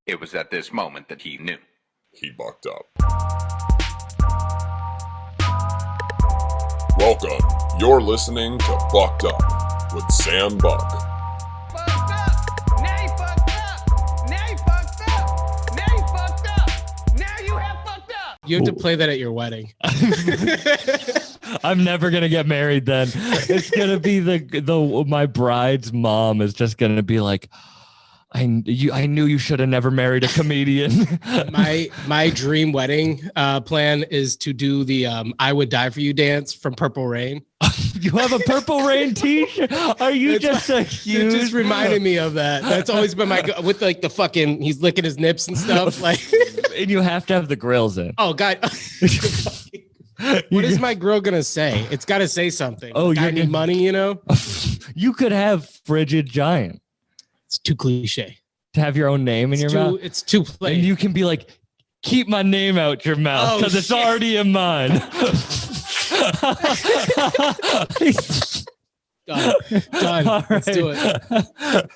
It was at this moment that he knew. He bucked up. Welcome. You're listening to Bucked Up with Sam Buck. Fucked up. Now you fucked up. Now you fucked up. Now you fucked up. Now you have fucked up. You have to play that at your wedding. I'm never gonna get married then. It's gonna be the my bride's mom is just gonna be like, I knew you should have never married a comedian. My dream wedding plan is to do the I Would Die For You dance from Purple Rain. You have a Purple Rain t-shirt? Are you It's just a It huge... just reminded me of that. That's always been my with like the fucking he's licking his nips and stuff. Like, And you have to have the grills in. oh god. What is my girl gonna say? It's got to say something. Oh, I need money, you know? You could have Frigid Giant. It's too cliche. To have your own name in your mouth. It's too plain. And you can be like, keep my name out your mouth because it's already in mine. Done. All Let's do it.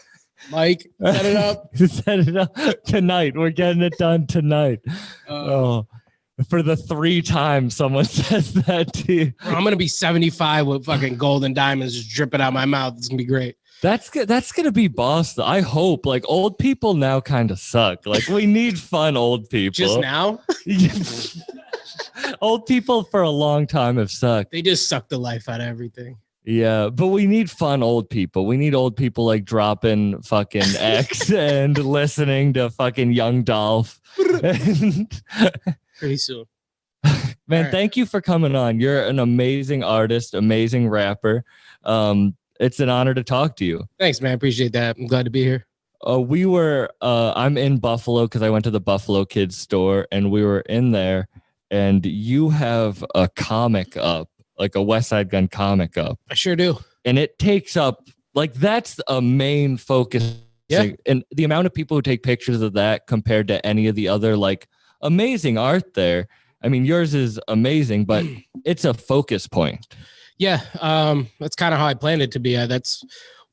Mike, set it up. Set it up tonight. We're getting it done tonight. For the 3 times someone says that to you. I'm gonna be 75 with fucking gold and diamonds just dripping out my mouth. It's gonna be great. That's good. That's gonna be boss. I hope. Like, old people now kind of suck. Like, we need fun old people. Just now? Old people for a long time have sucked. They just suck the life out of everything. Yeah, but we need fun old people. We need old people like dropping fucking X and listening to fucking Young Dolph. Pretty soon. Man, right. Thank you for coming on. You're an amazing artist, amazing rapper. It's an honor to talk to you. Thanks, man. Appreciate that. I'm glad to be here. I'm in Buffalo because I went to the Buffalo Kids store and we were in there, and you have a comic up, like a West Side Gun comic up. I sure do. And it takes up, like, that's a main focus. Yeah. And the amount of people who take pictures of that compared to any of the other, like, amazing art there. I mean, yours is amazing, but it's a focus point. Yeah. That's kind of how I planned it to be. That's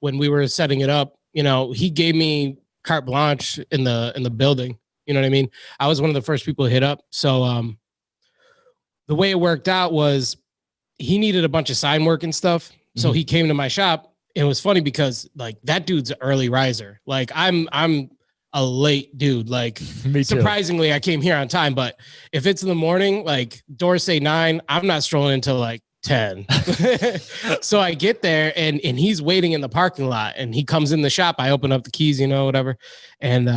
when we were setting it up. You know, he gave me carte blanche in the building. You know what I mean? I was one of the first people to hit up. So the way it worked out was he needed a bunch of sign work and stuff. So he came to my shop. It was funny because like that dude's an early riser. Like I'm a late dude. Like Me too. surprisingly, I came here on time, but if it's in the morning, like doors say 9, I'm not strolling until like 10. So I get there and he's waiting in the parking lot and he comes in the shop. I open up the keys, you know, whatever. And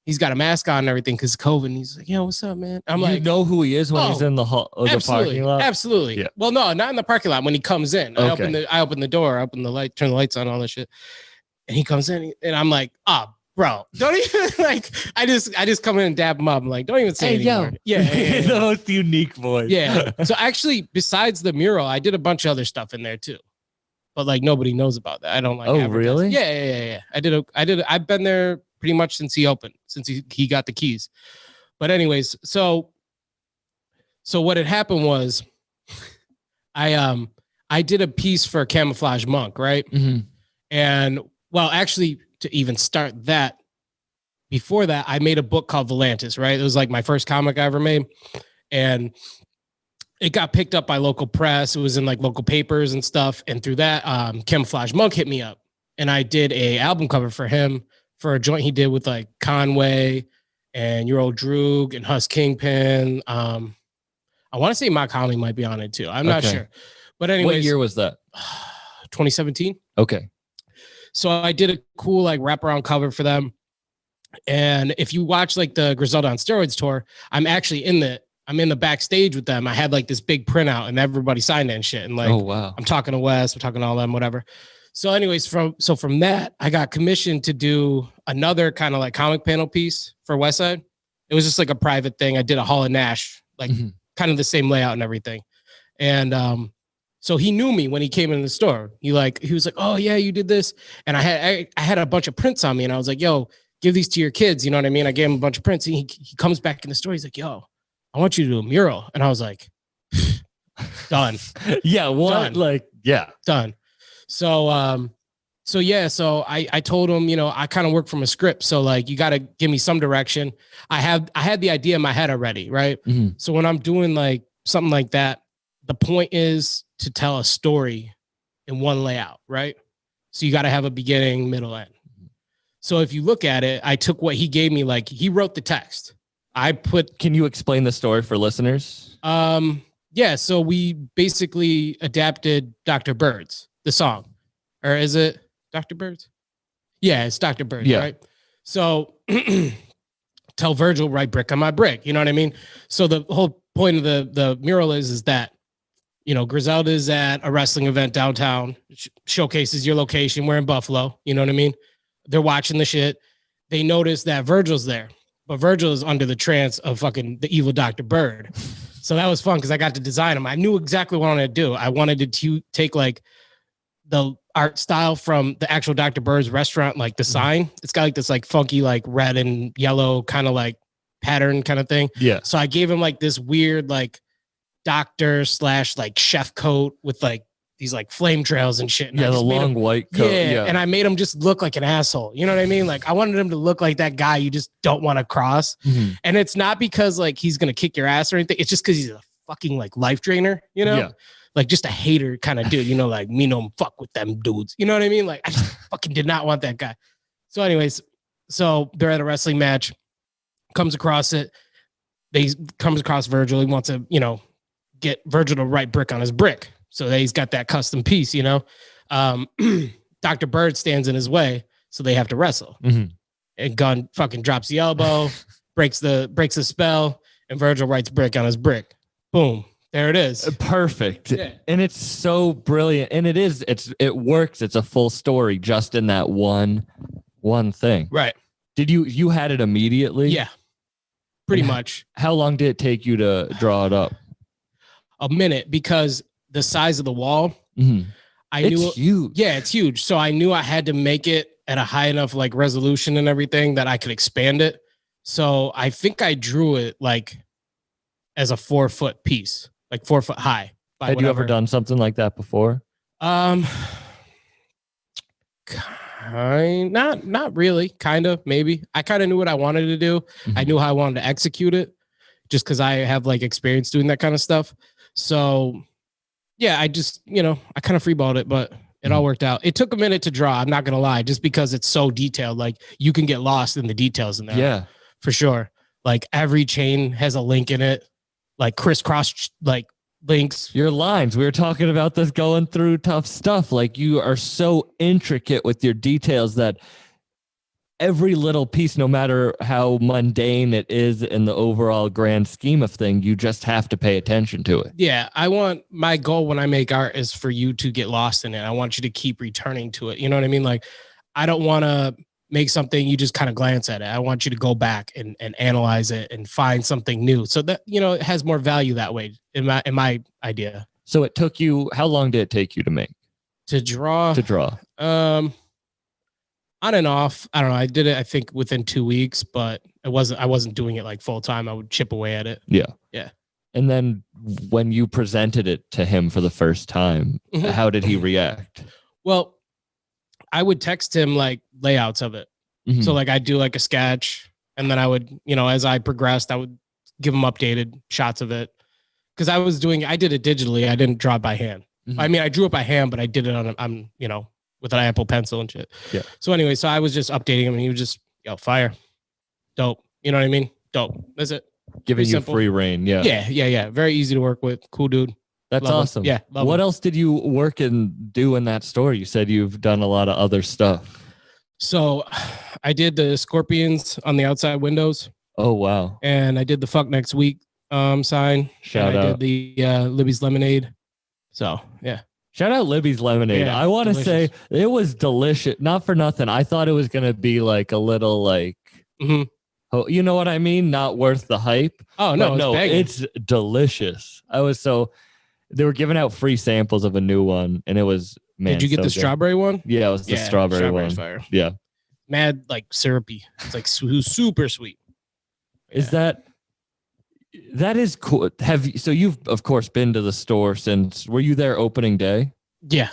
he's got a mask on and everything because COVID. And he's like, yo, what's up, man? I'm like, You know who he is when he's in the parking lot? Absolutely. Yeah. Well, no, not in the parking lot. When he comes in, Okay. I open the door, I open the light, turn the lights on, all that shit. And he comes in and I'm like, bro, don't even like. I just come in and dab him up. I'm like, don't even say anymore. Yeah. The most unique voice. Yeah. So actually, besides the mural, I did a bunch of other stuff in there too, but like nobody knows about that. I don't like. Oh, advertise. really? Yeah. I've been there pretty much since he opened, since he got the keys. But anyways, so what had happened was, I did a piece for Camouflage Monk, right? Mm-hmm. And well, actually, to even start that, before that, I made a book called Volantis, right? It was like my first comic I ever made. And it got picked up by local press. It was in like local papers and stuff. And through that, Camouflage Monk hit me up. And I did a album cover for him for a joint he did with like Conway and Your Old Droog and Huss Kingpin. I want to say Mock Holly might be on it too. I'm not sure. But anyways. What year was that? 2017. Okay. So I did a cool like wraparound cover for them. And if you watch like the Griselda on Steroids tour, I'm actually in the backstage with them. I had like this big printout and everybody signed it and shit. And like, oh wow, I'm talking to Wes, I'm talking to all them, whatever. So anyways, from that, I got commissioned to do another kind of like comic panel piece for Westside. It was just like a private thing. I did a Hall and Nash, like kind of the same layout and everything. And so he knew me when he came in the store. He was like, oh yeah, you did this. And I had a bunch of prints on me and I was like, yo, give these to your kids. You know what I mean? I gave him a bunch of prints. And he comes back in the store. He's like, yo, I want you to do a mural. And I was like, done. Yeah. What? Done. Like, yeah. Done. So So yeah, so I told him, you know, I kind of work from a script. So like you gotta give me some direction. I had the idea in my head already, right? Mhm. So when I'm doing like something like that, the point is to tell a story in one layout, right? So you got to have a beginning, middle, end. So if you look at it, I took what he gave me, like he wrote the text. I put Can you explain the story for listeners? yeah, so we basically adapted Dr. Bird's the song. Or is it Dr. Bird's? Yeah, it's Dr. Bird's, Yeah. right? So tell Virgil, write brick on my brick. You know what I mean? So the whole point of the mural is that, you know, Griselda's at a wrestling event downtown, showcases your location. We're in Buffalo. You know what I mean? They're watching the shit. They notice that Virgil's there, but Virgil is under the trance of fucking the evil Dr. Bird. So that was fun because I got to design him. I knew exactly what I wanted to do. I wanted to take like the art style from the actual Dr. Bird's restaurant, like the sign. It's got like this like funky, like red and yellow kind of like pattern kind of thing. Yeah. So I gave him like this weird, like doctor / like chef coat with like these like flame trails and shit. And Yeah, I the just made long him, white coat. Yeah. and I made him just look like an asshole. You know what I mean? Like I wanted him to look like that guy you just don't want to cross. Mhm. And it's not because like he's gonna kick your ass or anything. It's just because he's a fucking like life drainer, you know? Yeah. Like just a hater kind of dude, you know, like me no fuck with them dudes. You know what I mean? Like I just fucking did not want that guy. So, anyways, so they're at a wrestling match, comes across it. They comes across Virgil. He wants to, you know, get Virgil to write brick on his brick. So that he's got that custom piece, you know. Dr. Bird stands in his way, so they have to wrestle. Mhm. And Gunn fucking drops the elbow, breaks the spell, and Virgil writes brick on his brick. Boom. There it is. Perfect. Yeah. And it's so brilliant. And it works. It's a full story just in that one thing. Right. Did you had it immediately? Yeah. Pretty And much How long did it take you to draw it up? a minute because the size of the wall, Mhm. I It's knew. huge. Yeah, it's huge. So I knew I had to make it at a high enough like resolution and everything that I could expand it. So I think I drew it like as a 4-foot piece, like 4 foot high. by Had you ever whatever. done something like that before? Not really. Kind of, maybe. I kind of knew what I wanted to do. I Mhm. knew how I wanted to execute it, just because I have like experience doing that kind of stuff. So, yeah, I just I kind of freeballed it, but it all worked out. It took a minute to draw. I'm not gonna lie, just because it's so detailed. Like you can get lost in the details in there. Yeah. for sure. Like every chain has a link in it, like crisscross like links. Your lines. We were talking about this going through tough stuff. Like you are so intricate with your details that every little piece, no matter how mundane it is in the overall grand scheme of thing, you just have to pay attention to it. Yeah, my goal when I make art is for you to get lost in it. I want you to keep returning to it. You know what I mean? Like, I don't want to make something you just kind of glance at it. I want you to go back and analyze it and find something new, so that it has more value that way. In my idea. So it took you. How long did it take you to make? To draw. On and off. I don't know. I did it, I think, within 2 weeks, but I wasn't doing it like full time. I would chip away at it. Yeah. Yeah. And then when you presented it to him for the first time, Mhm. how did he react? Well, I would text him like layouts of it. Mhm. So like I'd do like a sketch, and then I would, as I progressed, I would give him updated shots of it. Because I did it digitally. I didn't draw it by hand. Mhm. I mean, I drew it by hand, but I did it on with an Apple Pencil and shit. Yeah. So anyway, so I was just updating him, and he was just, fire, dope. You know what I mean? Dope. That's it. Giving pretty you simple. free reign. Yeah. Yeah. Very easy to work with. Cool dude. That's Love him. awesome. Yeah, love What him. else did you work and do in that store? You said you've done a lot of other stuff. So I did the scorpions on the outside windows, Oh, wow. and I did the fuck next week sign. Shout and I out. did the Libby's lemonade. So yeah. Shout out Libby's Lemonade. Yeah, I want to say delicious. it was delicious. Not for nothing. I thought it was going to be like a little like, Mhm. oh, you know what I mean? Not worth the hype. Oh no, But no, banging. it's delicious. They were giving out free samples of a new one, and it was, man. Did you get so the good. strawberry one? Yeah, it was the strawberry one. strawberry's fire. Yeah. Mad like syrupy. It's like super sweet. Is Yeah. that is cool. So you've of course been to the store since, were you there opening day? Yeah.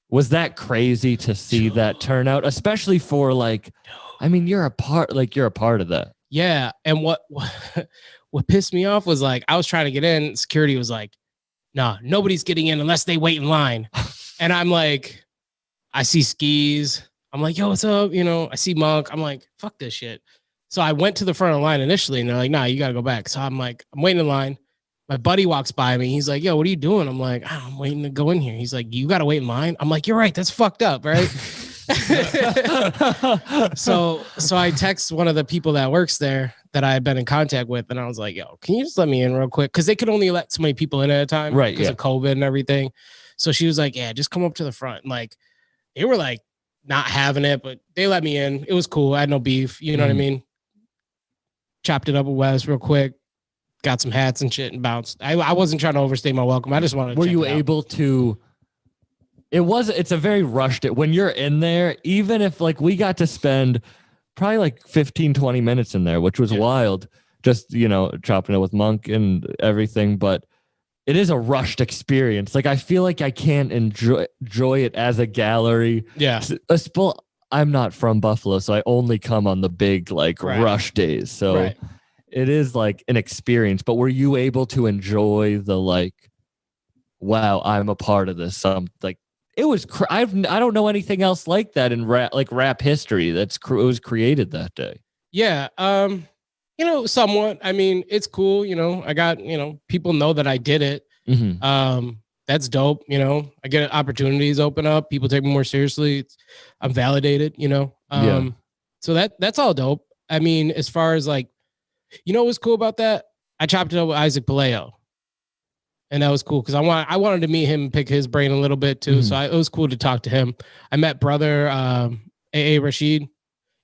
Was that crazy to see that turnout, especially for like, I mean, you're a part of that. Yeah. And what pissed me off was like, I was trying to get in. Security was like, nah, nobody's getting in unless they wait in line. And I'm like, I see Skis. I'm like, yo, what's up? You know, I see Monk. I'm like, fuck this shit. So I went to the front of the line initially and they're like, nah, you got to go back. So I'm like, I'm waiting in line. My buddy walks by me. He's like, yo, what are you doing? I'm like, oh, I'm waiting to go in here. He's like, you got to wait in line. I'm like, you're right. That's fucked up. Right. so I text one of the people that works there that I had been in contact with. And I was like, yo, can you just let me in real quick? Cause they could only let so many people in at a time. Right. Because of COVID and everything. So she was like, yeah, just come up to the front. And like, they were like not having it, but they let me in. It was cool. I had no beef. You know what I mean? Chopped it up with Wes real quick. Got some hats and shit and bounced. I wasn't trying to overstay my welcome. I just wanted to Were check you it out. able to? It's a very rushed when you're in there, even if like we got to spend probably like 15, 20 minutes in there, which was wild, just, you know, chopping it with Monk and everything. But it is a rushed experience. Like, I feel like I can't enjoy it as a gallery. Yeah. I'm not from Buffalo, so I only come on the big like rush days. So it is like an experience. But were you able to enjoy the like, wow, I'm a part of this? Like, it was. I don't know anything else like that in rap history. It was created that day. Yeah. You know, somewhat. I mean, it's cool. You know, I got, you know, people know that I did it. Mm-hmm. That's dope. You know, I get opportunities open up. People take me more seriously. I'm validated, you know? So that's all dope. I mean, as far as like, you know, what was cool about that? I chopped it up with Isaac Paleo. And that was cool because I wanted to meet him and pick his brain a little bit too. So it was cool to talk to him. I met brother A.A. Rashid.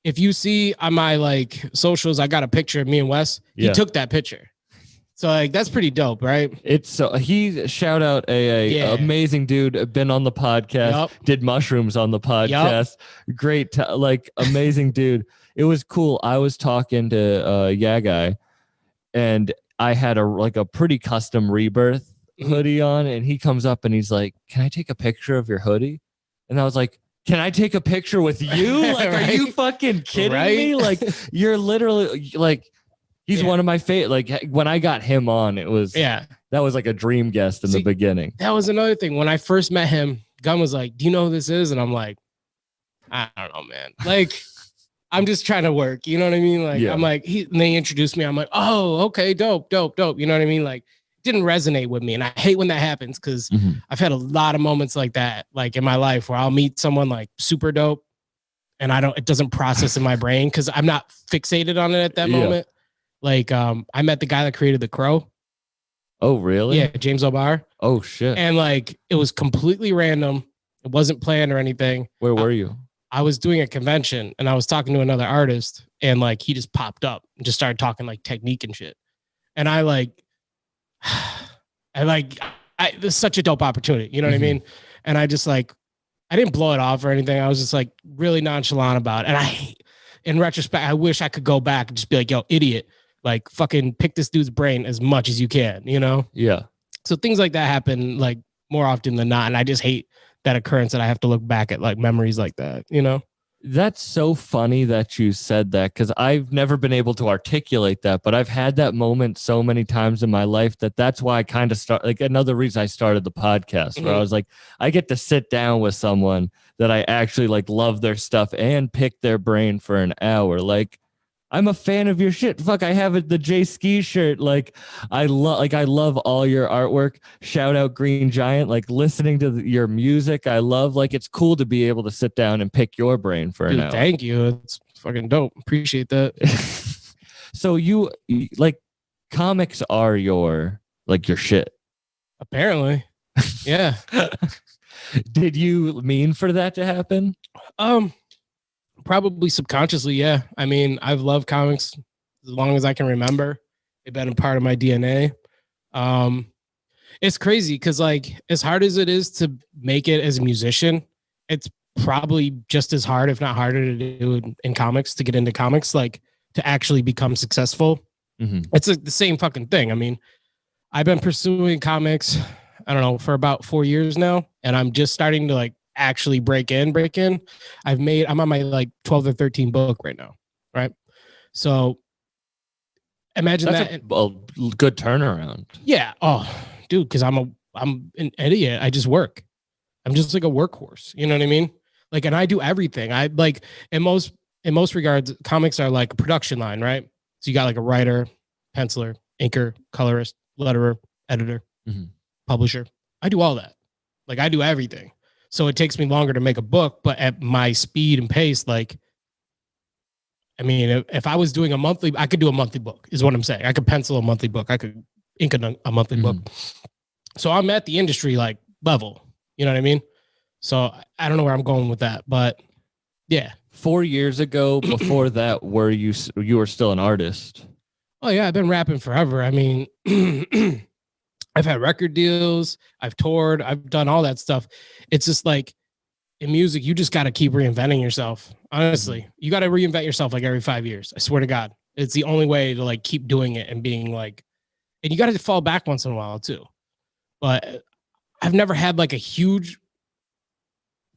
If you see on my like socials, I got a picture of me and Wes. He took that picture. So like that's pretty dope, right? It's so he shout out a amazing dude, been on the podcast, did mushrooms on the podcast. Great, like amazing dude. It was cool. I was talking to Yagai, and I had a pretty custom Rebirth hoodie on, and he comes up and he's like, "Can I take a picture of your hoodie?" And I was like, "Can I take a picture with you? Like, are you fucking kidding me? Like, you're literally like." He's one of my favorite. Like when I got him on, it was that was like a dream guest in the beginning. That was another thing. When I first met him, Gunn was like, "Do you know who this is?" And I'm like, "I don't know, man. Like, I'm just trying to work. You know what I mean? Like, I'm like, and they introduced me. I'm like, oh, okay, dope. You know what I mean? Like, it didn't resonate with me, and I hate when that happens because I've had a lot of moments like that, like in my life, where I'll meet someone like super dope, and it doesn't process in my brain because I'm not fixated on it at that moment. Like, I met the guy that created The Crow. Oh, really? Yeah, James O'Barr. Oh, shit. And like, it was completely random. It wasn't planned or anything. Where were you? I was doing a convention and I was talking to another artist, and like, he just popped up and just started talking like technique and shit. And this is such a dope opportunity. You know what I mean? And I just like, I didn't blow it off or anything. I was just like really nonchalant about it. And in retrospect, I wish I could go back and just be like, yo, idiot. Like, fucking pick this dude's brain as much as you can, you know? Yeah. So things like that happen like more often than not. And I just hate that occurrence that I have to look back at like memories like that, you know? That's so funny that you said that, because I've never been able to articulate that, but I've had that moment so many times in my life that's why I kind of like another reason I started the podcast, where I was like, I get to sit down with someone that I actually like love their stuff and pick their brain for an hour. Like, I'm a fan of your shit. Fuck, I have the J Ski shirt. Like, I love all your artwork. Shout out Green Giant. Like, listening to your music, I love. Like, it's cool to be able to sit down and pick your brain for an hour. Thank you. It's fucking dope. Appreciate that. So you like, comics are your shit. Apparently, yeah. Did you mean for that to happen? Probably subconsciously, yeah. I mean, I've loved comics as long as I can remember. They've been a part of my DNA. It's crazy because, like, as hard as it is to make it as a musician, it's probably just as hard, if not harder, to do in comics, to get into comics, like to actually become successful. It's the same fucking thing. I mean, I've been pursuing comics, I don't know, for about 4 years now, and I'm just starting to like actually break in. I'm on my like 12 or 13 book right now. Right. So imagine That's that. a good turnaround. Yeah. Oh, dude, because I'm an idiot. I just work. I'm just like a workhorse. You know what I mean? Like, and I do everything. I like in most regards, comics are like a production line, right? So you got like a writer, penciler, inker, colorist, letterer, editor, publisher. I do all that. Like I do everything. So it takes me longer to make a book, but at my speed and pace, like, I mean, if I was doing a monthly, I could do a monthly book is what I'm saying. I could pencil a monthly book. I could ink a monthly book. So I'm at the industry like level, you know what I mean? So I don't know where I'm going with that, but yeah. 4 years ago, before that, you were still an artist? Oh yeah, I've been rapping forever. I mean, I've had record deals, I've toured, I've done all that stuff. It's just like in music, you just got to keep reinventing yourself. Honestly, you got to reinvent yourself like every 5 years. I swear to God, it's the only way to like keep doing it and being like, and you got to fall back once in a while too. But I've never had like a huge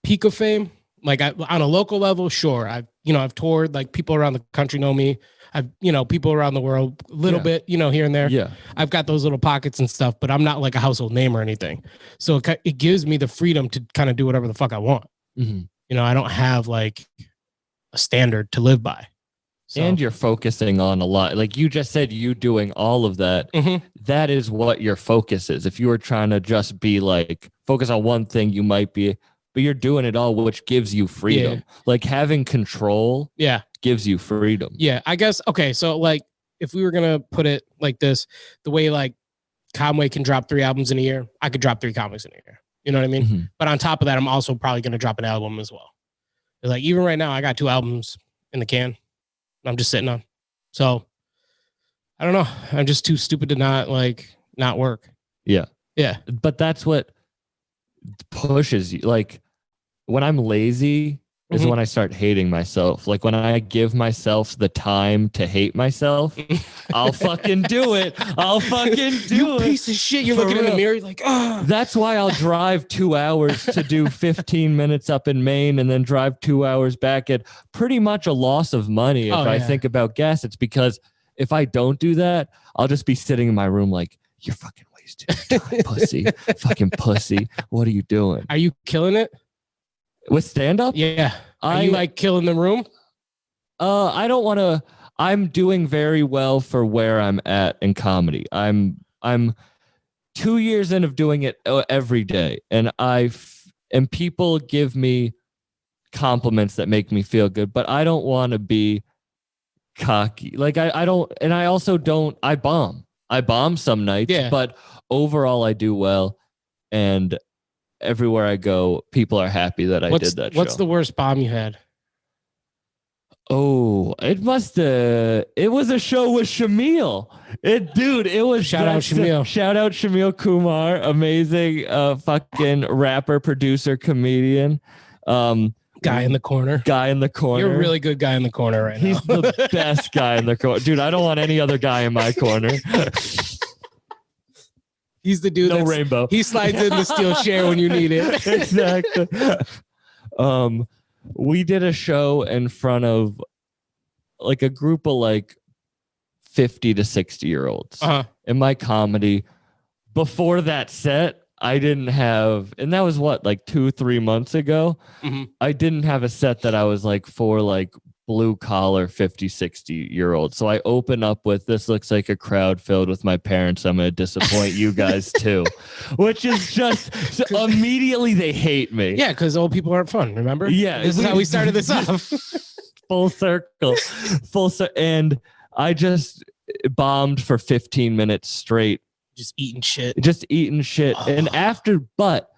peak of fame. Like on a local level, sure. I've toured, like people around the country know me. I've, people around the world a little bit, here and there. Yeah. I've got those little pockets and stuff, but I'm not like a household name or anything. So it gives me the freedom to kind of do whatever the fuck I want. I don't have like a standard to live by. So. And you're focusing on a lot. Like you just said, you doing all of that. That is what your focus is. If you were trying to just be like, focus on one thing, you might be, but you're doing it all, which gives you freedom. Yeah. Like having control gives you freedom. Yeah, I guess. Okay, so like if we were going to put it like this, the way like Conway can drop 3 albums in a year, I could drop 3 comics in a year. You know what I mean? But on top of that, I'm also probably going to drop an album as well. Like even right now, I got 2 albums in the can. I'm just sitting on. So I don't know. I'm just too stupid to not work. Yeah. Yeah. But that's what pushes you. Like when I'm lazy is when I start hating myself. Like when I give myself the time to hate myself, I'll fucking do it. I'll fucking do you it. Piece of shit. You're looking in the mirror like, oh. That's why I'll drive 2 hours to do 15 minutes up in Maine and then drive 2 hours back at pretty much a loss of money. If I think about gas, it's because if I don't do that, I'll just be sitting in my room like, you're fucking wasting time, pussy. Fucking pussy. What are you doing? Are you killing it? With stand-up? Yeah. Are you like killing the room? I don't want to. I'm doing very well for where I'm at in comedy. I'm 2 years in of doing it every day. And and people give me compliments that make me feel good, but I don't want to be cocky. Like I don't, and I also don't, I bomb some nights, but overall I do well. And everywhere I go, people are happy that I did that show. What's the worst bomb you had? Oh, it was a show with Shamil. It was shout out Shamil. Shout out Shamil Kumar, amazing fucking rapper, producer, comedian. Guy in the corner. You're a really good guy in the corner right now. He's the best guy in the corner. Dude, I don't want any other guy in my corner. He's the dude. No rainbow. He slides in the steel chair when you need it. Exactly. We did a show in front of like a group of like 50 to 60 year olds. In my comedy. Before that set, I didn't have, and that was what, like 2-3 months ago. I didn't have a set that I was like for like blue collar 50, 60 year olds. So I open up with, this looks like a crowd filled with my parents. I'm going to disappoint you guys too, which is just so immediately they hate me. Yeah. Cause old people aren't fun. Remember? Yeah. This is how we started this off. Full circle. And I just bombed for 15 minutes straight. Just eating shit. And but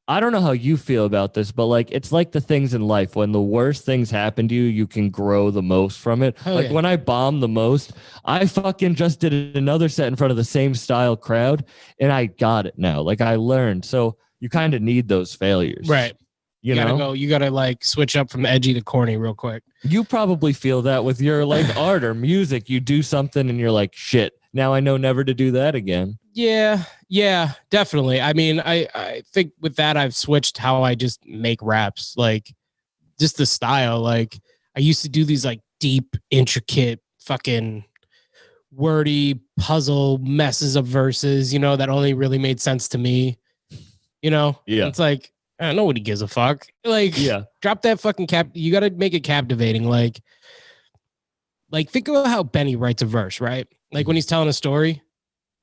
I don't know how you feel about this, but like, it's like the things in life. When the worst things happen to you, you can grow the most from it. When I bombed the most, I fucking just did another set in front of the same style crowd and I got it now. Like I learned. So you kind of need those failures. Right. You gotta like switch up from edgy to corny real quick. You probably feel that with your like art or music. You do something and you're like, shit, now I know never to do that again. Yeah, definitely. I mean, I think with that, I've switched how I just make raps, like just the style. Like I used to do these like deep, intricate, fucking wordy puzzle messes of verses, that only really made sense to me. Yeah. It's like, I don't know what he gives a fuck. Like, Yeah. drop that fucking you got to make it captivating. Like think about how Benny writes a verse, right? Like when he's telling a story,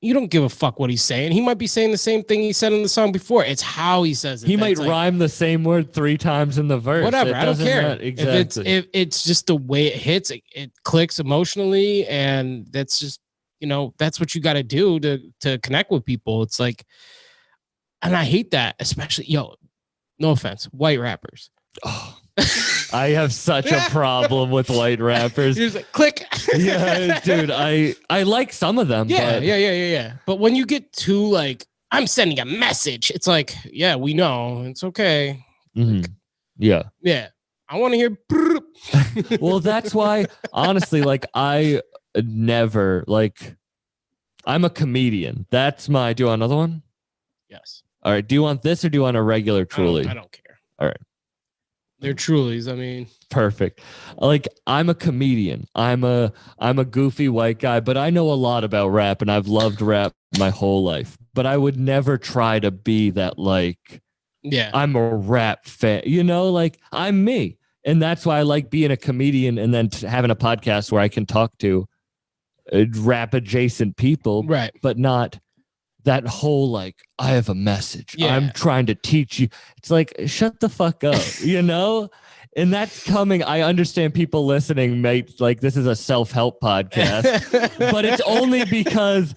you don't give a fuck what he's saying. He might be saying the same thing he said in the song before. It's how he says it. He might that's like, rhyme the same word 3 times in the verse. whatever. It I don't doesn't care. matter. Exactly. If it's just the way it hits, it clicks emotionally, and that's just that's what you got to do to connect with people. It's like, and I hate that, especially no offense, white rappers. Oh, I have such a problem with white rappers. You're just like, click. Yeah, dude. I like some of them. Yeah. But when you get to like, I'm sending a message, it's like, yeah, we know, it's okay. Mhm. Yeah. I want to hear. Well, that's why, honestly, like I never like. I'm a comedian. That's my. Do you want another one? Yes. All right. Do you want this or do you want a regular Truly? I don't care. All right. They're Trulies. I mean, perfect. Like I'm a comedian. I'm a goofy white guy, but I know a lot about rap and I've loved rap my whole life. But I would never try to be that like I'm a rap fan. Like I'm me. And that's why I like being a comedian and then having a podcast where I can talk to rap adjacent people, right? But not that whole like I have a message. Yeah. I'm trying to teach you. It's like shut the fuck up, And that's coming. I understand people listening might like this is a self-help podcast, but it's only because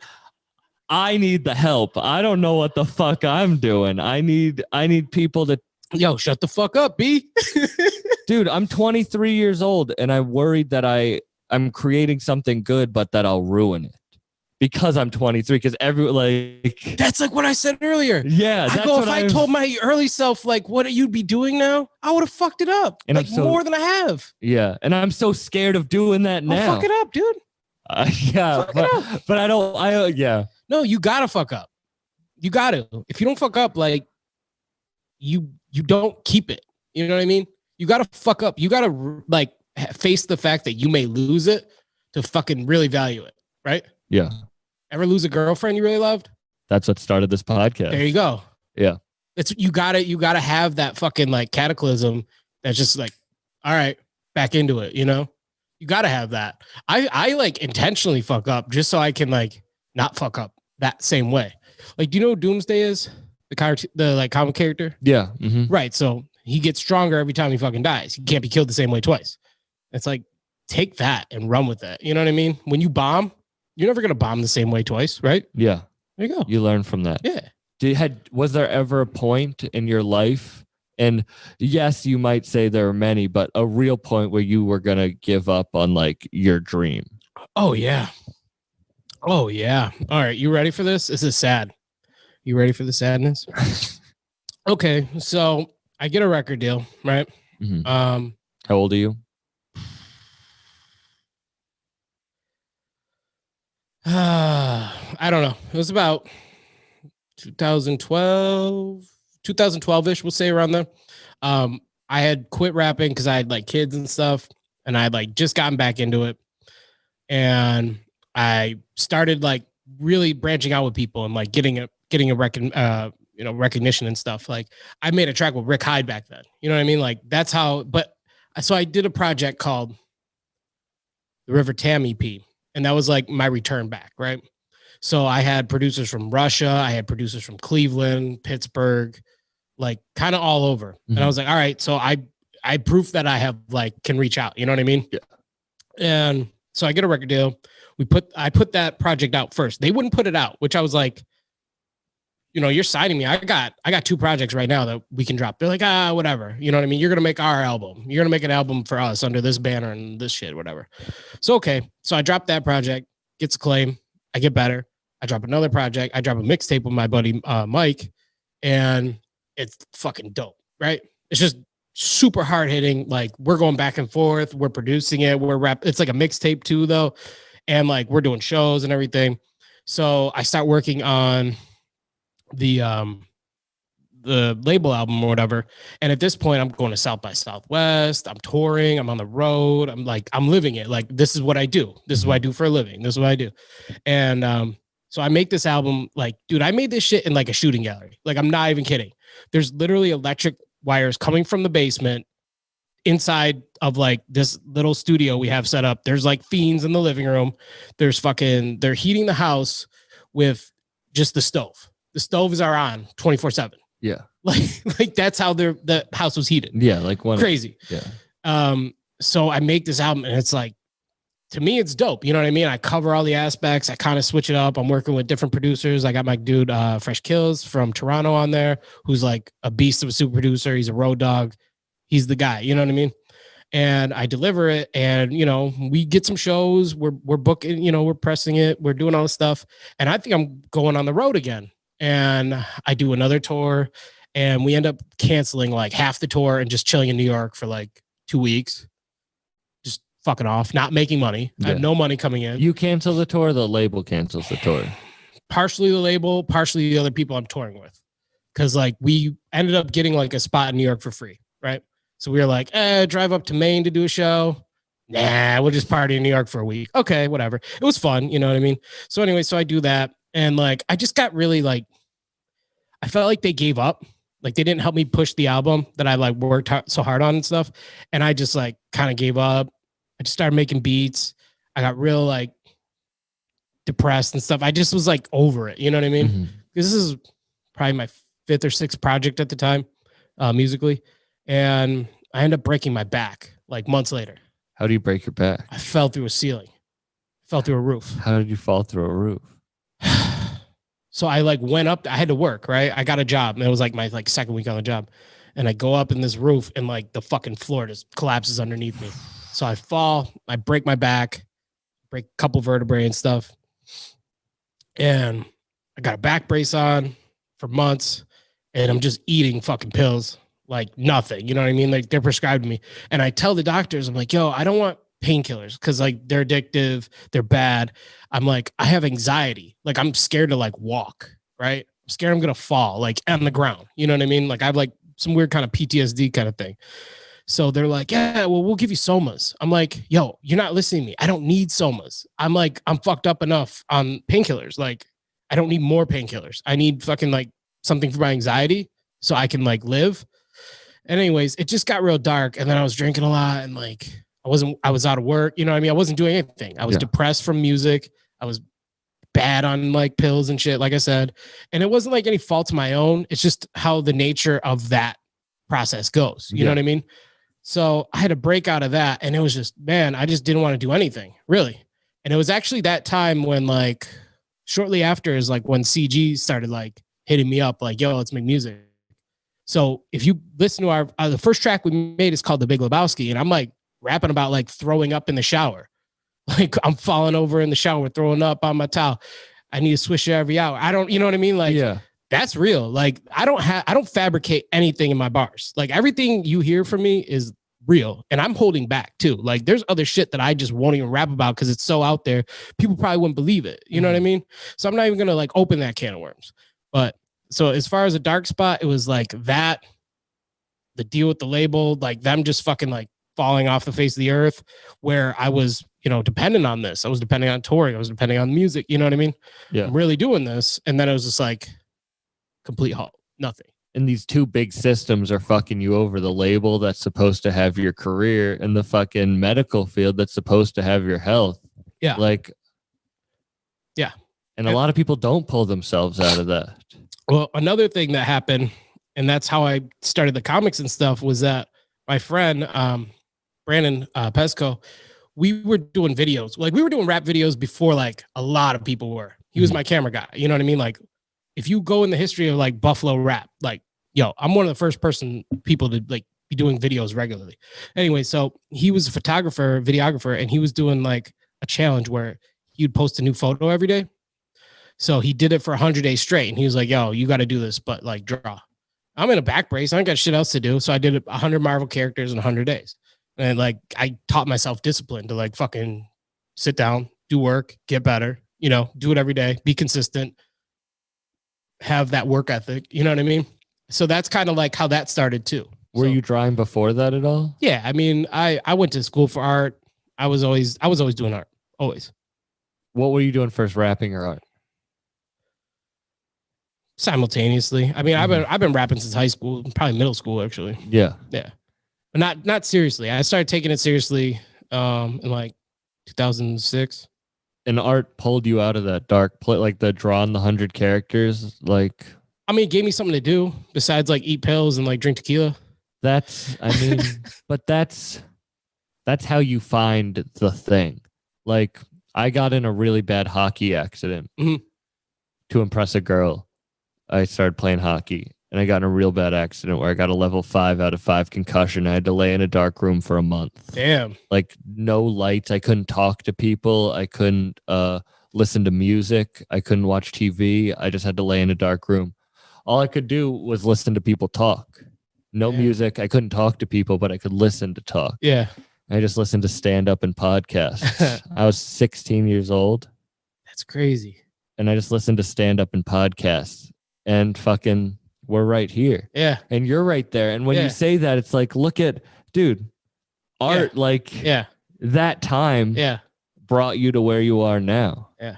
I need the help. I don't know what the fuck I'm doing. I need people to shut the fuck up, B. Dude, I'm 23 years old and I'm worried that I'm creating something good, but that I'll ruin it. Because I'm 23, because that's like what I said earlier. Yeah, that's if I told my early self like what you'd be doing now, I would have fucked it up, and like more than I have. Yeah, and I'm so scared of doing that now. Fuck it up, dude. But I don't. Yeah. No, you gotta fuck up. You gotta. If you don't fuck up, like you don't keep it. You know what I mean? You gotta fuck up. You gotta like face the fact that you may lose it to fucking really value it, right? Yeah. Ever lose a girlfriend you really loved? That's what started this podcast. There you go. Yeah. It's you gotta have that fucking like cataclysm that's just like, all right, back into it, You gotta have that. I like intentionally fuck up just so I can like not fuck up that same way. Like, do you know who Doomsday is? The like comic character? Yeah. Mm-hmm. Right. So he gets stronger every time he fucking dies. He can't be killed the same way twice. It's like, take that and run with it. You know what I mean? When you bomb, you're never going to bomb the same way twice, right? Yeah. There you go. You learn from that. Yeah. Was there ever a point in your life, and yes, you might say there are many, but a real point where you were going to give up on like your dream? Oh, yeah. All right. You ready for this? This is sad. You ready for the sadness? Okay. So I get a record deal, right? Mm-hmm. How old are you? I don't know. It was about 2012-ish, we'll say, around there. I had quit rapping because I had like kids and stuff, and I had like just gotten back into it. And I started like really branching out with people and like getting a recognition and stuff. Like I made a track with Rick Hyde back then. You know what I mean? Like that's how. But so I did a project called the River Tam EP. And that was like my return back, right? So I had producers from Russia. I had producers from Cleveland, Pittsburgh, like kind of all over. Mm-hmm. And I was like, all right, so I proof that I have like can reach out. You know what I mean? Yeah. And so I get a record deal. I put that project out first. They wouldn't put it out, which I was like, you're signing me. I got 2 projects right now that we can drop. They're like, whatever. You know what I mean? You're going to make our album. You're going to make an album for us under this banner and this shit, whatever. So, okay. So I dropped that project, gets acclaim. I get better. I drop another project. I drop a mixtape with my buddy, Mike, and it's fucking dope, right? It's just super hard hitting. Like we're going back and forth. We're producing it. It's like a mixtape too though. And like, we're doing shows and everything. So I start working on the label album or whatever. And at this point, I'm going to South by Southwest. I'm touring. I'm on the road. I'm living it. Like, this is what I do. This is what I do for a living. This is what I do. And so I make this album. Like, dude, I made this shit in like a shooting gallery. Like, I'm not even kidding. There's literally electric wires coming from the basement inside of like this little studio we have set up. There's like fiends in the living room. They're heating the house with just the stove. The stoves are on 24/7. Yeah. Like that's how the house was heated. Yeah. Like crazy. Yeah. So I make this album and it's like, to me, it's dope. You know what I mean? I cover all the aspects. I kind of switch it up. I'm working with different producers. I got my dude, Fresh Kills from Toronto on there, who's like a beast of a super producer. He's a road dog. He's the guy, you know what I mean? And I deliver it and, you know, we get some shows. We're booking, you know, we're pressing it. We're doing all this stuff. And I think I'm going on the road again. And I do another tour and we end up canceling like half the tour and just chilling in New York for like 2 weeks. Just fucking off, not making money. I have no money coming in. You cancel the tour, the label cancels the tour. Partially the label, partially the other people I'm touring with. Cause like we ended up getting like a spot in New York for free, right? So we were like, drive up to Maine to do a show. Nah, we'll just party in New York for a week. Okay, whatever. It was fun, you know what I mean? So anyway, so I do that. And like, I just got really like, I felt like they gave up. Like they didn't help me push the album that I like worked so hard on and stuff. And I just like kind of gave up. I just started making beats. I got real like depressed and stuff. I just was like over it. You know what I mean? Mm-hmm. This is probably my 5th or 6th project at the time, musically. And I ended up breaking my back like months later. How do you break your back? I fell through a ceiling, fell through a roof. How did you fall through a roof? So I like went up, I had to work, right? I got a job and it was like my like 2nd week on the job. And I go up in this roof and like the fucking floor just collapses underneath me. So I fall, I break my back, break a couple vertebrae and stuff. And I got a back brace on for months and I'm just eating fucking pills like nothing. You know what I mean? Like they're prescribed to me. And I tell the doctors, I'm like, yo, I don't want painkillers because like they're addictive, they're bad. I'm like, I have anxiety. Like I'm scared to like walk, right? I'm scared I'm gonna fall like on the ground. You know what I mean? Like I have like some weird kind of PTSD kind of thing. So they're like, yeah, well, we'll give you somas. I'm like, yo, you're not listening to me. I don't need somas. I'm like, I'm fucked up enough on painkillers. Like I don't need more painkillers. I need fucking like something for my anxiety so I can like live. And anyways, it just got real dark. And then I was drinking a lot and like, I was out of work. You know what I mean? I wasn't doing anything. I was depressed from music. I was bad on like pills and shit, like I said. And it wasn't like any fault of my own. It's just how the nature of that process goes. You know what I mean? So I had to break out of that. And it was just, man, I just didn't want to do anything really. And it was actually that time when like shortly after is like when CG started like hitting me up like, yo, let's make music. So if you listen to our the first track we made is called The Big Lebowski. And I'm like rapping about like throwing up in the shower. Like I'm falling over in the shower, throwing up on my towel. I need to swish it every hour. I don't, you know what I mean? Like, that's real. Like I don't fabricate anything in my bars. Like everything you hear from me is real. And I'm holding back too. Like there's other shit that I just won't even rap about because it's so out there. People probably wouldn't believe it. You know what I mean? So I'm not even going to like open that can of worms. But so as far as a dark spot, it was like that, the deal with the label, like them just fucking like falling off the face of the earth where I was, you know, dependent on this. I was depending on touring. I was depending on music. You know what I mean? Yeah. I'm really doing this. And then it was just like complete halt, nothing. And these two big systems are fucking you over. The label that's supposed to have your career and the fucking medical field that's supposed to have your health. Yeah. Like, yeah. And a lot of people don't pull themselves out of that. Well, another thing that happened, and that's how I started the comics and stuff, was that my friend, Brandon Pesco, we were doing videos. Like we were doing rap videos before like a lot of people were. He was my camera guy. You know what I mean? Like if you go in the history of like Buffalo rap, like, yo, I'm one of the first people to like be doing videos regularly. Anyway, so he was a photographer, videographer, and he was doing like a challenge where he'd post a new photo every day. So he did it for 100 days straight. And he was like, yo, you got to do this, but like draw. I'm in a back brace. I ain't got shit else to do. So I did 100 Marvel characters in 100 days. And like, I taught myself discipline to like fucking sit down, do work, get better. you know, do it every day, be consistent, have that work ethic. You know what I mean? So that's kind of like how that started too. Were So, you drawing before that at all? Yeah. I mean, I went to school for art. I was always doing art. Always. What were you doing first, rapping or art? Simultaneously. I mean, I've been rapping since high school, probably middle school actually. Yeah. Yeah. But not seriously. I started taking it seriously in like 2006. And art pulled you out of that dark play, like the drawing the 100 characters. Like, I mean, it gave me something to do besides like eat pills and like drink tequila. that's, I mean, but that's how you find the thing. Like, I got in a really bad hockey accident to impress a girl. I started playing hockey and I got in a real bad accident where I got a level 5 out of 5 concussion. I had to lay in a dark room for a month. Damn. Like, no lights. I couldn't talk to people. I couldn't listen to music. I couldn't watch TV. I just had to lay in a dark room. All I could do was listen to people talk. No music. I couldn't talk to people, but I could listen to talk. Yeah. I just listened to stand-up and podcasts. I was 16 years old. That's crazy. And I just listened to stand-up and podcasts. And fucking, we're right here. Yeah. And you're right there. And when you say that, it's like, look at, dude, art, like that time brought you to where you are now. Yeah.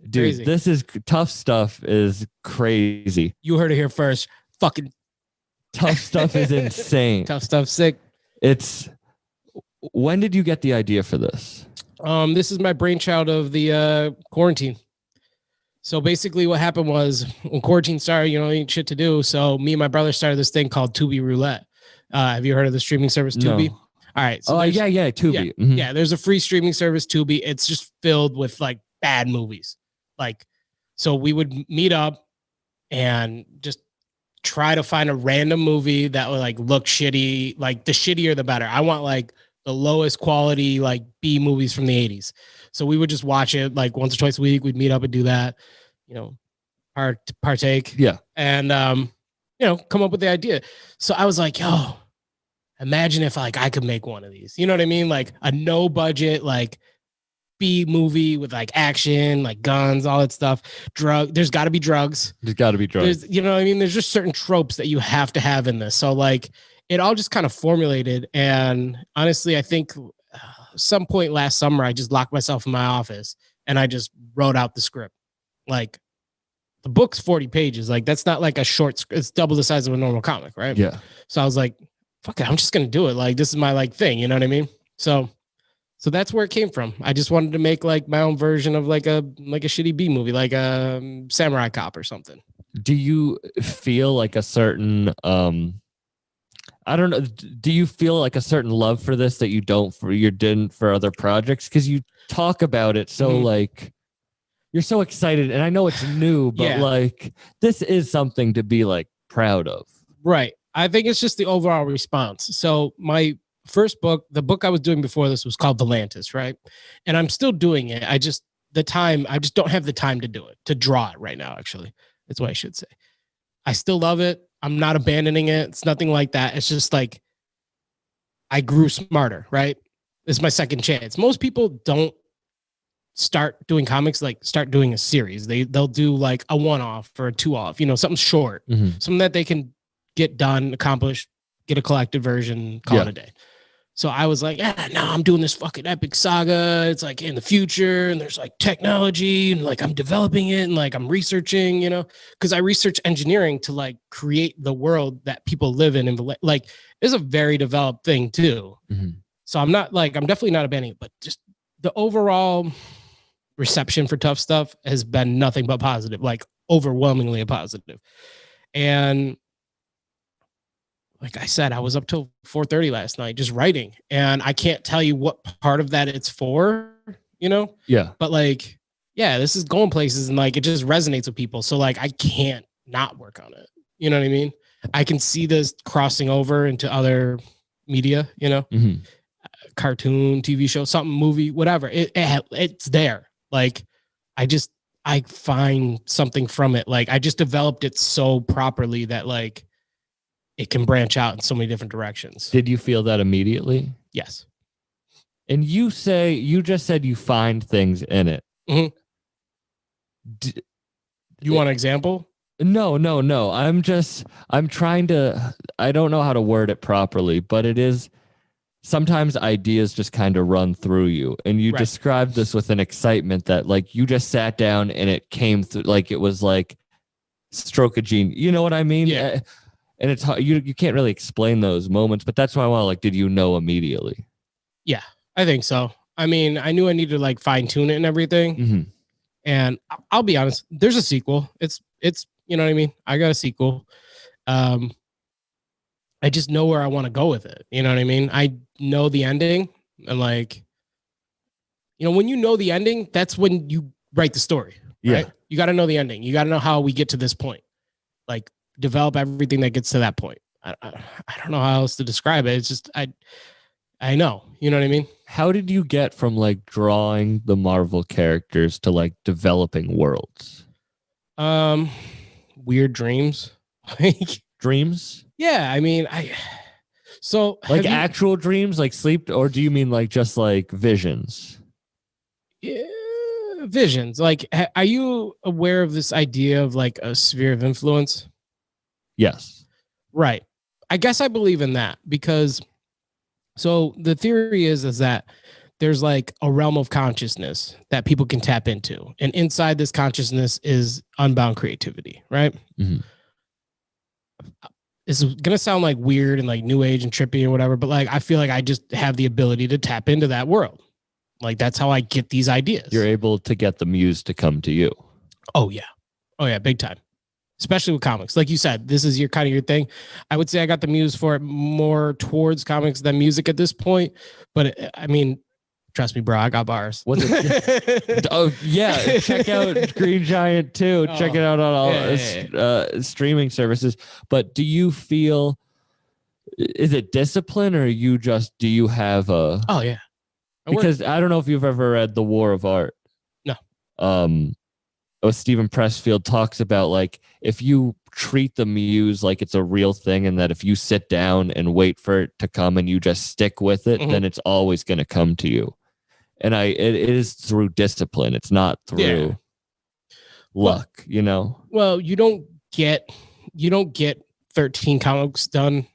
Dude, Crazy. this is tough stuff is crazy. You heard it here first. Fucking Tough stuff is insane. tough stuff. Sick. When did you get the idea for this? This is my brainchild of the quarantine. So basically what happened was when quarantine started, you know, ain't shit to do. So me and my brother started this thing called Tubi Roulette. Have you heard of the streaming service Tubi? No. All right. So Yeah, Tubi. Yeah, yeah, there's a free streaming service, Tubi. It's just filled with like bad movies. Like, so we would meet up and just try to find a random movie that would like look shitty. Like the shittier, the better. I want like the lowest quality, like B movies from the 80s. So we would just watch it like once or twice a week. We'd meet up and do that, you know, partake. Yeah. And, you know, come up with the idea. So I was like, yo, imagine if like I could make one of these, you know what I mean? Like a no budget, like B movie with like action, like guns, all that stuff. There's got to be drugs. There's got to be drugs. You know what I mean? There's just certain tropes that you have to have in this. So like it all just kind of formulated. And honestly, I think some point last summer, I just locked myself in my office and I just wrote out the script. Like the book's 40 pages. Like that's not like a short, it's double the size of a normal comic, right? Yeah. So I was like, fuck it, I'm just going to do it. Like this is my like thing, you know what I mean? So that's where it came from. I just wanted to make like my own version of like a shitty B movie, like a Samurai Cop or something. Do you feel like a certain, I don't know. Do you feel like a certain love for this that you didn't for other projects? Because you talk about it so like you're so excited, and I know it's new, but like this is something to be like proud of. Right. I think it's just the overall response. So my first book, the book I was doing before this was called Volantis, right? And I'm still doing it. I just don't have the time to do it, to draw it right now, actually. That's what I should say. I still love it. I'm not abandoning it. It's nothing like that. It's just like I grew smarter, right? This is my second chance. Most people don't start doing comics, like start doing a series. They'll do like a one-off or a two-off, you know, something short, something that they can get done, accomplish, get a collected version, call it a day. So I was like, no, I'm doing this fucking epic saga. It's like in the future and there's like technology and like I'm developing it and like I'm researching, you know, because I research engineering to like create the world that people live in. And like it's a very developed thing too. So I'm definitely not abandoning it, but just the overall reception for Tough Stuff has been nothing but positive, like overwhelmingly a positive. And like I said, I was up till 4:30 last night just writing, and I can't tell you what part of that it's for, you know? Yeah. But like, yeah, this is going places and like, it just resonates with people. So like, I can't not work on it. You know what I mean? I can see this crossing over into other media, you know, cartoon, TV show, something, movie, whatever. It's there. Like, I find something from it. Like I just developed it so properly that like, it can branch out in so many different directions. Did you feel that immediately? Yes. And you just said you find things in it. You want an example? No. I'm trying to, I don't know how to word it properly, but it is sometimes ideas just kind of run through you. And you Right. described this with an excitement that like you just sat down and it came through, like it was like stroke of genius. You know what I mean? Yeah. And it's hard, you can't really explain those moments, but that's why I want to like, did you know immediately? Yeah, I think so. I mean, I knew I needed to like fine tune it and everything. Mm-hmm. And I'll be honest, there's a sequel. It's you know what I mean? I got a sequel. I just know where I want to go with it. You know what I mean? I know the ending, and like, you know, when you know the ending, that's when you write the story. Right? Yeah. You got to know the ending. You got to know how we get to this point. Like, develop everything that gets to that point. I don't know how else to describe it. It's just I know. You know what I mean? How did you get from like drawing the Marvel characters to like developing worlds? Weird dreams. Like, Dreams? yeah, I mean, so Like have you- actual dreams, like sleep, or do you mean like just like visions? Yeah, visions. Like, are you aware of this idea of like a sphere of influence? Yes. Right. I guess I believe in that because so the theory is that there's like a realm of consciousness that people can tap into. And inside this consciousness is unbound creativity, right? Mm-hmm. This is going to sound like weird and like new age and trippy or whatever, but like I feel like I just have the ability to tap into that world. Like that's how I get these ideas. You're able to get the muse to come to you. Oh yeah, big time. Especially with comics. Like you said, this is your kind of your thing. I would say I got the muse for it more towards comics than music at this point. But I mean, trust me, bro, I got bars. What's it? Oh yeah, check out Green Giant too. Check it out on all streaming services. But do you feel, is it discipline or you just, do you have a? Oh yeah. Because I don't know if you've ever read The War of Art. No. Stephen Pressfield talks about like if you treat the muse like it's a real thing and that if you sit down and wait for it to come and you just stick with it, then it's always going to come to you. And it is through discipline. It's not through luck, you know? Well, you don't get 13 comics done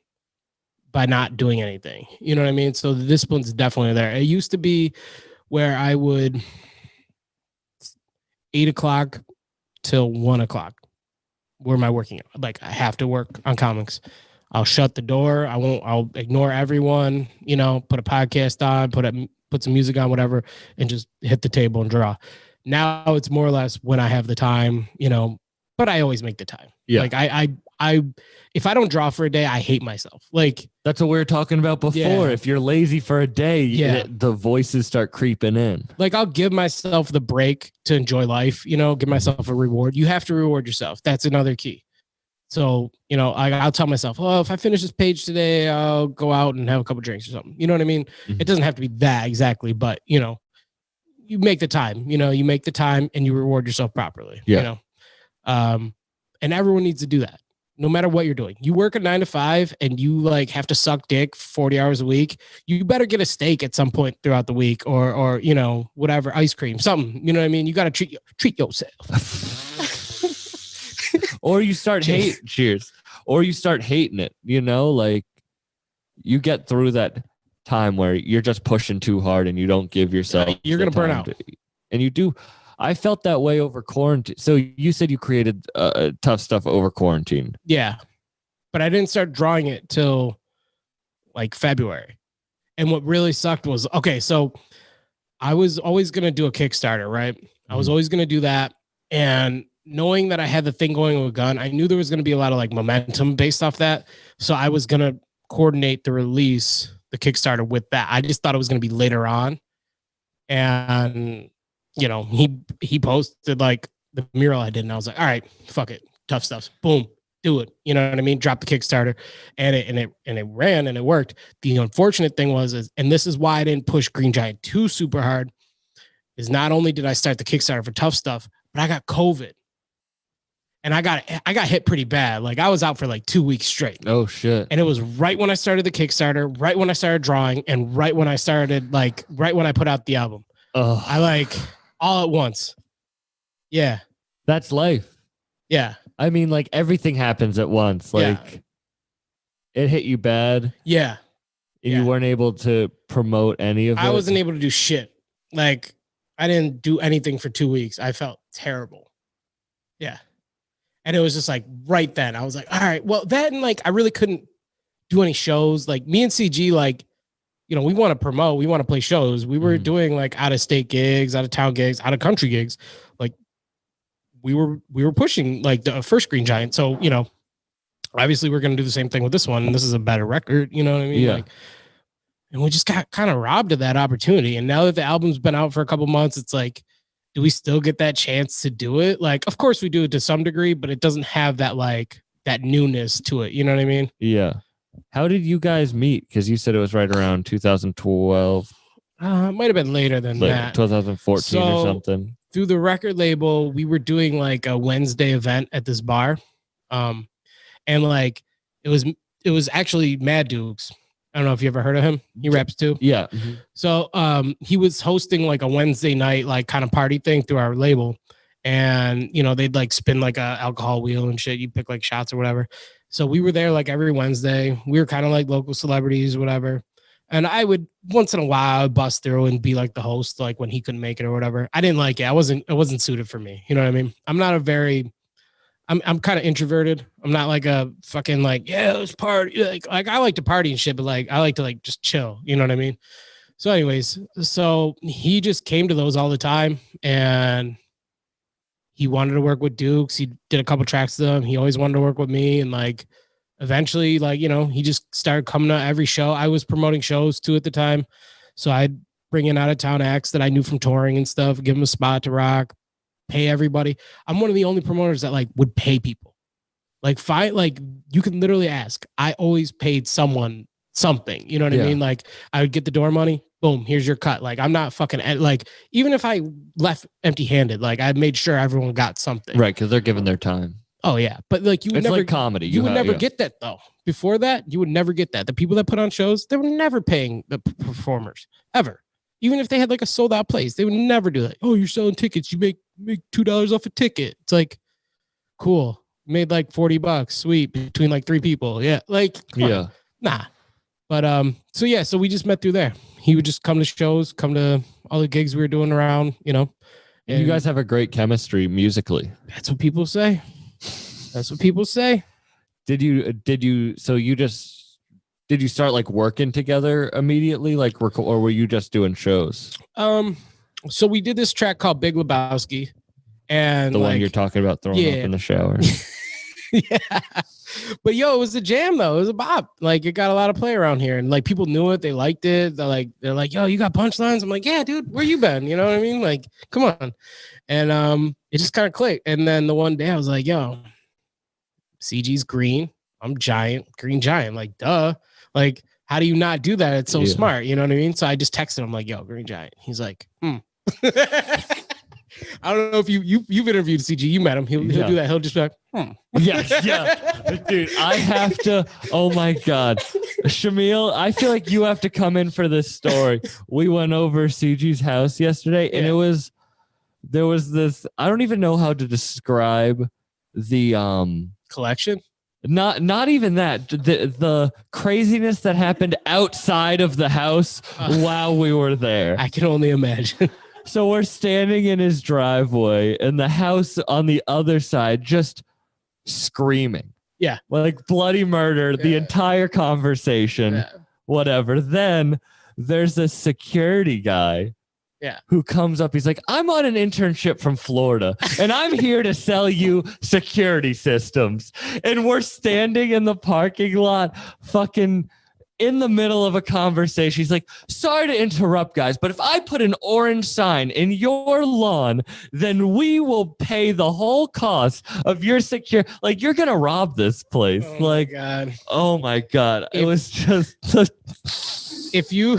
by not doing anything. You know what I mean? So the discipline's definitely there. It used to be where I would 8 o'clock till 1 o'clock. Where am I working? Like I have to work on comics. I'll shut the door. I'll ignore everyone, you know, put a podcast on, put some music on, whatever, and just hit the table and draw. Now it's more or less when I have the time, you know, but I always make the time. Yeah. Like I if I don't draw for a day, I hate myself. Like that's what we were talking about before. Yeah. If you're lazy for a day, the voices start creeping in. Like I'll give myself the break to enjoy life, you know, give myself a reward. You have to reward yourself. That's another key. So, you know, I'll tell myself, oh, if I finish this page today, I'll go out and have a couple drinks or something. You know what I mean? Mm-hmm. It doesn't have to be that exactly, but you know, you make the time, and you reward yourself properly, you know? And everyone needs to do that. No matter what you're doing, you work a 9 to 5 and you like have to suck dick 40 hours a week. You better get a steak at some point throughout the week or, you know, whatever, ice cream, something, you know what I mean? You got to treat yourself. Or you start or you start hating it, you know, like you get through that time where you're just pushing too hard and you don't give yourself. You're going to burn out. And you do. I felt that way over quarantine. So you said you created tough stuff over quarantine. Yeah. But I didn't start drawing it till like February. And what really sucked was, okay, so I was always going to do a Kickstarter, right? I was always going to do that. And knowing that I had the thing going with a gun, I knew there was going to be a lot of like momentum based off that. So I was going to coordinate the release, the Kickstarter with that. I just thought it was going to be later on. And, you know, he posted like the mural I did. And I was like, all right, fuck it. Tough stuff. Boom. Do it. You know what I mean? Drop the Kickstarter and it ran and it worked. The unfortunate thing was, and this is why I didn't push Green Giant too super hard, is not only did I start the Kickstarter for Tough Stuff, but I got COVID. And I got hit pretty bad. Like I was out for like 2 weeks straight. Oh shit. And it was right when I started the Kickstarter, right when I started drawing, and right when I put out the album. Oh. I like all at once. Yeah. That's life. Yeah. I mean, like everything happens at once. Like it hit you bad. Yeah. And you weren't able to promote any of it. I wasn't able to do shit. Like I didn't do anything for 2 weeks. I felt terrible. Yeah. And it was just like right then I was like, all right, well then like I really couldn't do any shows. Like me and CG, like, you know, we want to promote, we want to play shows. We were doing like out of state gigs, out of town gigs, out of country gigs. Like we were pushing like the first Green Giant. So, you know, obviously we're going to do the same thing with this one. And this is a better record. You know what I mean? Yeah. Like, and we just got kind of robbed of that opportunity. And now that the album's been out for a couple months, it's like, do we still get that chance to do it? Like, of course we do it to some degree, but it doesn't have that like that newness to it. You know what I mean? Yeah. How did you guys meet? Because you said it was right around 2012. It might have been later than that. 2014 or something. Through the record label, we were doing like a Wednesday event at this bar. And like it was actually Mad Dukes. I don't know if you ever heard of him. He raps too. Yeah. So he was hosting like a Wednesday night like kind of party thing through our label. And you know, they'd like spin like a alcohol wheel and shit. You pick like shots or whatever. So we were there like every Wednesday. We were kind of like local celebrities, whatever. And I would once in a while bust through and be like the host, like when he couldn't make it or whatever. I didn't like it. It wasn't suited for me. You know what I mean? I'm kind of introverted. I'm not like a fucking like, yeah, let's party. Like I like to party and shit, but like I like to like just chill. You know what I mean? So anyways, so he just came to those all the time and he wanted to work with Dukes. He did a couple tracks to them. He always wanted to work with me. And like, eventually, like, you know, he just started coming to every show. I was promoting shows too at the time. So I'd bring in out of town acts that I knew from touring and stuff, give them a spot to rock, pay everybody. I'm one of the only promoters that like would pay people. Like you can literally ask. I always paid someone something. You know what I mean? Like I would get the door money. Boom, here's your cut. Like I'm not fucking like, even if I left empty handed, like I made sure everyone got something. Right. Cause they're giving their time. Oh yeah. But like you would It's never like comedy. You would never get that though. Before that, you would never get that. The people that put on shows, they were never paying the performers ever. Even if they had like a sold out place, they would never do that. Oh, you're selling tickets. You make $2 off a ticket. It's like, cool. Made like $40. Sweet. Between like 3 people. Yeah. Like, on. Nah. But so yeah, so we just met through there. He would just come to shows, come to all the gigs we were doing around, you know. And you guys have a great chemistry musically. That's what people say. That's what people say. Did you start like working together immediately, like or were you just doing shows? So we did this track called Big Lebowski, and the one you're talking about throwing up in the shower. Yeah. But yo, it was a jam though. It was a bop. Like it got a lot of play around here, and like people knew it. They liked it. They're like, yo, you got punchlines? I'm like, yeah, dude. Where you been? You know what I mean? Like, come on. And it just kind of clicked. And then the one day I was like, yo, CG's green. I'm giant, Green Giant. Like, duh. Like, how do you not do that? It's so smart. You know what I mean? So I just texted him like, yo, Green Giant. He's like, I don't know if you've interviewed CG. You met him. He'll do that. He'll just be like, Yes, yeah. Dude, I have to. Oh my God. Shamil, I feel like you have to come in for this story. We went over CG's house yesterday and there was this, I don't even know how to describe the collection. Not even that. The craziness that happened outside of the house while we were there. I can only imagine. So we're standing in his driveway and the house on the other side just screaming. Yeah. Like bloody murder, the entire conversation, whatever. Then there's a security guy who comes up. He's like, I'm on an internship from Florida and I'm here to sell you security systems. And we're standing in the parking lot fucking in the middle of a conversation. He's like, sorry to interrupt, guys, but if I put an orange sign in your lawn, then we will pay the whole cost of your security. Like, you're going to rob this place. Oh like, my God. Oh my God. It was just. If you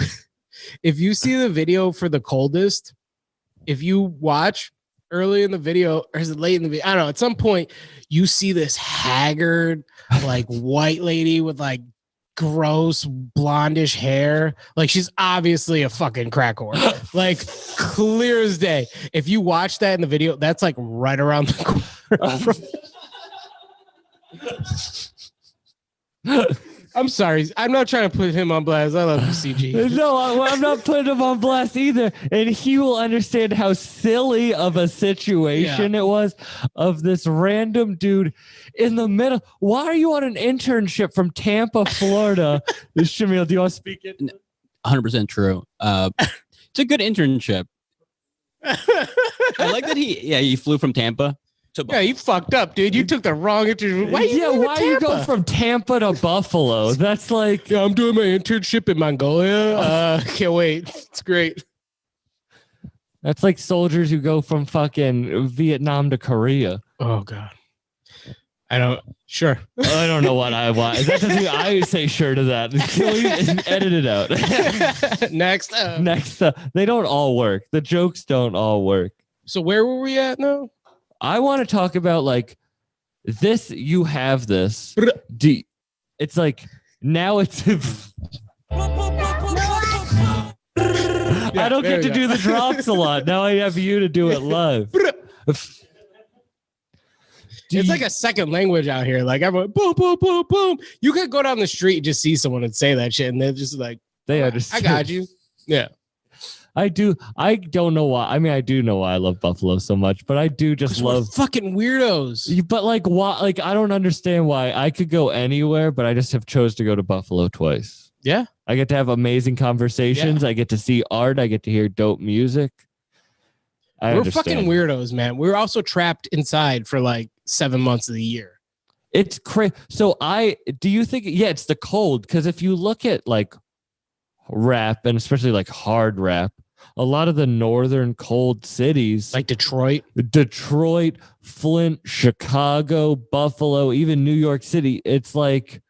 see the video for The Coldest, if you watch early in the video, or is it late in the video? I don't know. At some point, you see this haggard, like white lady with like gross blondish hair. Like she's obviously a fucking crack whore. Like clear as day. If you watch that in the video, that's like right around the corner. I'm sorry. I'm not trying to put him on blast. I love you, CG. No, I'm not putting him on blast either. And he will understand how silly of a situation it was of this random dude in the middle. Why are you on an internship from Tampa, Florida? Shamil, do you want to speak it? 100% true. It's a good internship. I like that he flew from Tampa. Yeah, you fucked up, dude. You took the wrong interview. Why you go from Tampa to Buffalo? That's like, I'm doing my internship in Mongolia. Can't wait. It's great. That's like soldiers who go from fucking Vietnam to Korea. Oh God. I don't know what I want. That doesn't I say sure to that. Can we edit it out? Next. They don't all work. The jokes don't all work. So where were we at now? I want to talk about like this. You have this. It's like now it's. I don't get to do the drops a lot. Now I have you to do it live. It's like a second language out here. Like everyone, boom, boom, boom, boom. You could go down the street and just see someone and say that shit, and they're just like, they understand. I got you. Yeah. I do. I don't know why. I mean, I do know why I love Buffalo so much, but I do just love fucking weirdos. But like, why? Like, I don't understand why I could go anywhere, but I just have chose to go to Buffalo twice. Yeah. I get to have amazing conversations. I get to see art. I get to hear dope music. We're fucking weirdos, man. We're also trapped inside for like 7 months of the year. It's crazy. So do you think, it's the cold. Cause if you look at like rap and especially like hard rap, a lot of the northern cold cities like Detroit, Flint, Chicago, Buffalo, even New York City, it's like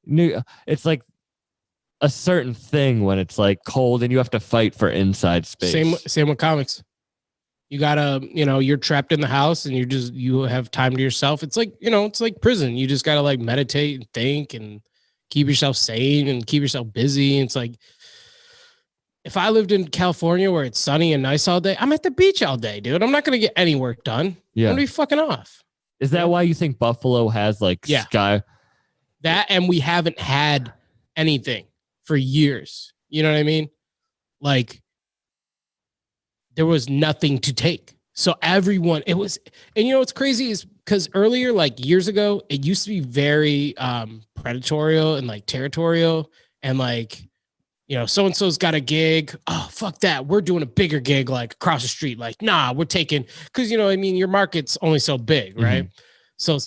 a certain thing when it's like cold and you have to fight for inside space. Same with comics. You gotta, you're trapped in the house and you have time to yourself. It's like, it's like prison. You just gotta like meditate and think and keep yourself sane and keep yourself busy. It's like, if I lived in California where it's sunny and nice all day, I'm at the beach all day, dude. I'm not going to get any work done. Yeah. I'm going to be fucking off. Is that why you think Buffalo has like sky? That, and we haven't had anything for years. You know what I mean? Like there was nothing to take. So everyone, what's crazy is because earlier, like years ago, it used to be very predatorial and like territorial and like, so-and-so's got a gig. Oh, fuck that. We're doing a bigger gig like across the street. Like, nah, we're taking, because, your market's only so big, right? Mm-hmm. So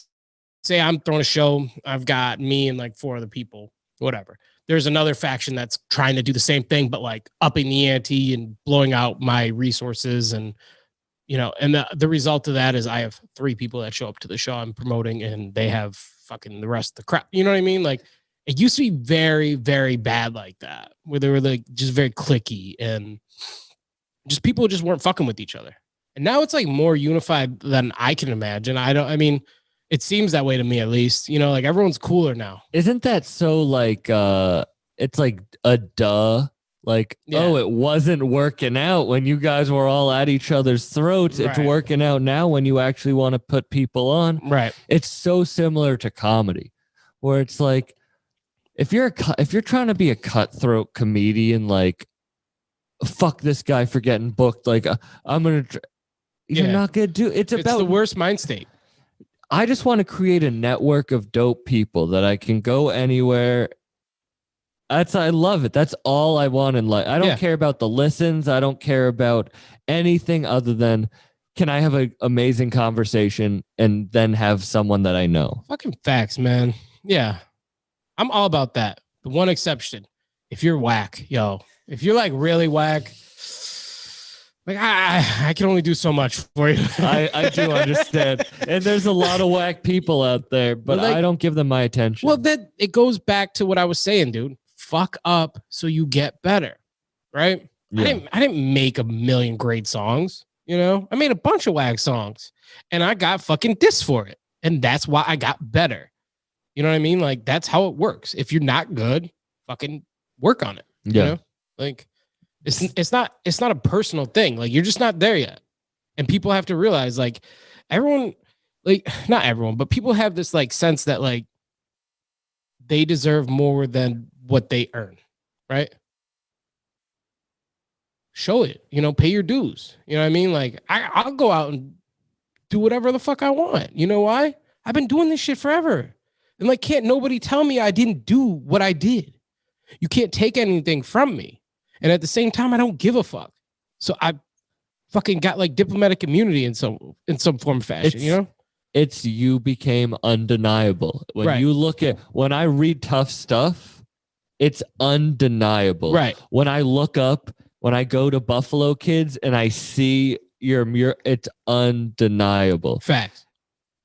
say I'm throwing a show. I've got me and like 4 other people, whatever. There's another faction that's trying to do the same thing, but like upping the ante and blowing out my resources. And, and the result of that is I have 3 people that show up to the show I'm promoting and they have fucking the rest of the crap. You know what I mean? Like, it used to be very, very bad like that, where they were like just very cliquey and just people just weren't fucking with each other. And now it's like more unified than I can imagine. It seems that way to me at least. Like everyone's cooler now. Isn't that so like it's like a duh? Like, it wasn't working out when you guys were all at each other's throats. Right. It's working out now when you actually want to put people on. Right. It's so similar to comedy, where it's like, if you're trying to be a cutthroat comedian, like, fuck this guy for getting booked. Like, you're not gonna do. It's about the worst mind state. I just want to create a network of dope people that I can go anywhere. I love it. That's all I want in life. I don't care about the listens. I don't care about anything other than, can I have an amazing conversation and then have someone that I know? Fucking facts, man. Yeah. I'm all about that. The one exception, if you're whack, if you're like really whack, like I can only do so much for you. I do understand. And there's a lot of whack people out there, but like, I don't give them my attention. Well, then it goes back to what I was saying, dude. Fuck up so you get better, right? Yeah. I didn't make a million great songs, I made a bunch of whack songs and I got fucking dissed for it. And that's why I got better. You know what I mean? Like, that's how it works. If you're not good, fucking work on it. Yeah. You know? Like it's not a personal thing. Like you're just not there yet. And people have to realize like everyone, like not everyone, but people have this like sense that like they deserve more than what they earn, right? Show it, you know, pay your dues. You know what I mean? Like I'll go out and do whatever the fuck I want. You know why? I've been doing this shit forever. And like, can't nobody tell me I didn't do what I did. You can't take anything from me. And at the same time, I don't give a fuck. So I fucking got like diplomatic immunity in some form of fashion, you know? It's you became undeniable. When Right. you look at, when I read tough stuff, it's undeniable. Right. When I look up, when I go to Buffalo Kids and I see your mural, it's undeniable. Facts.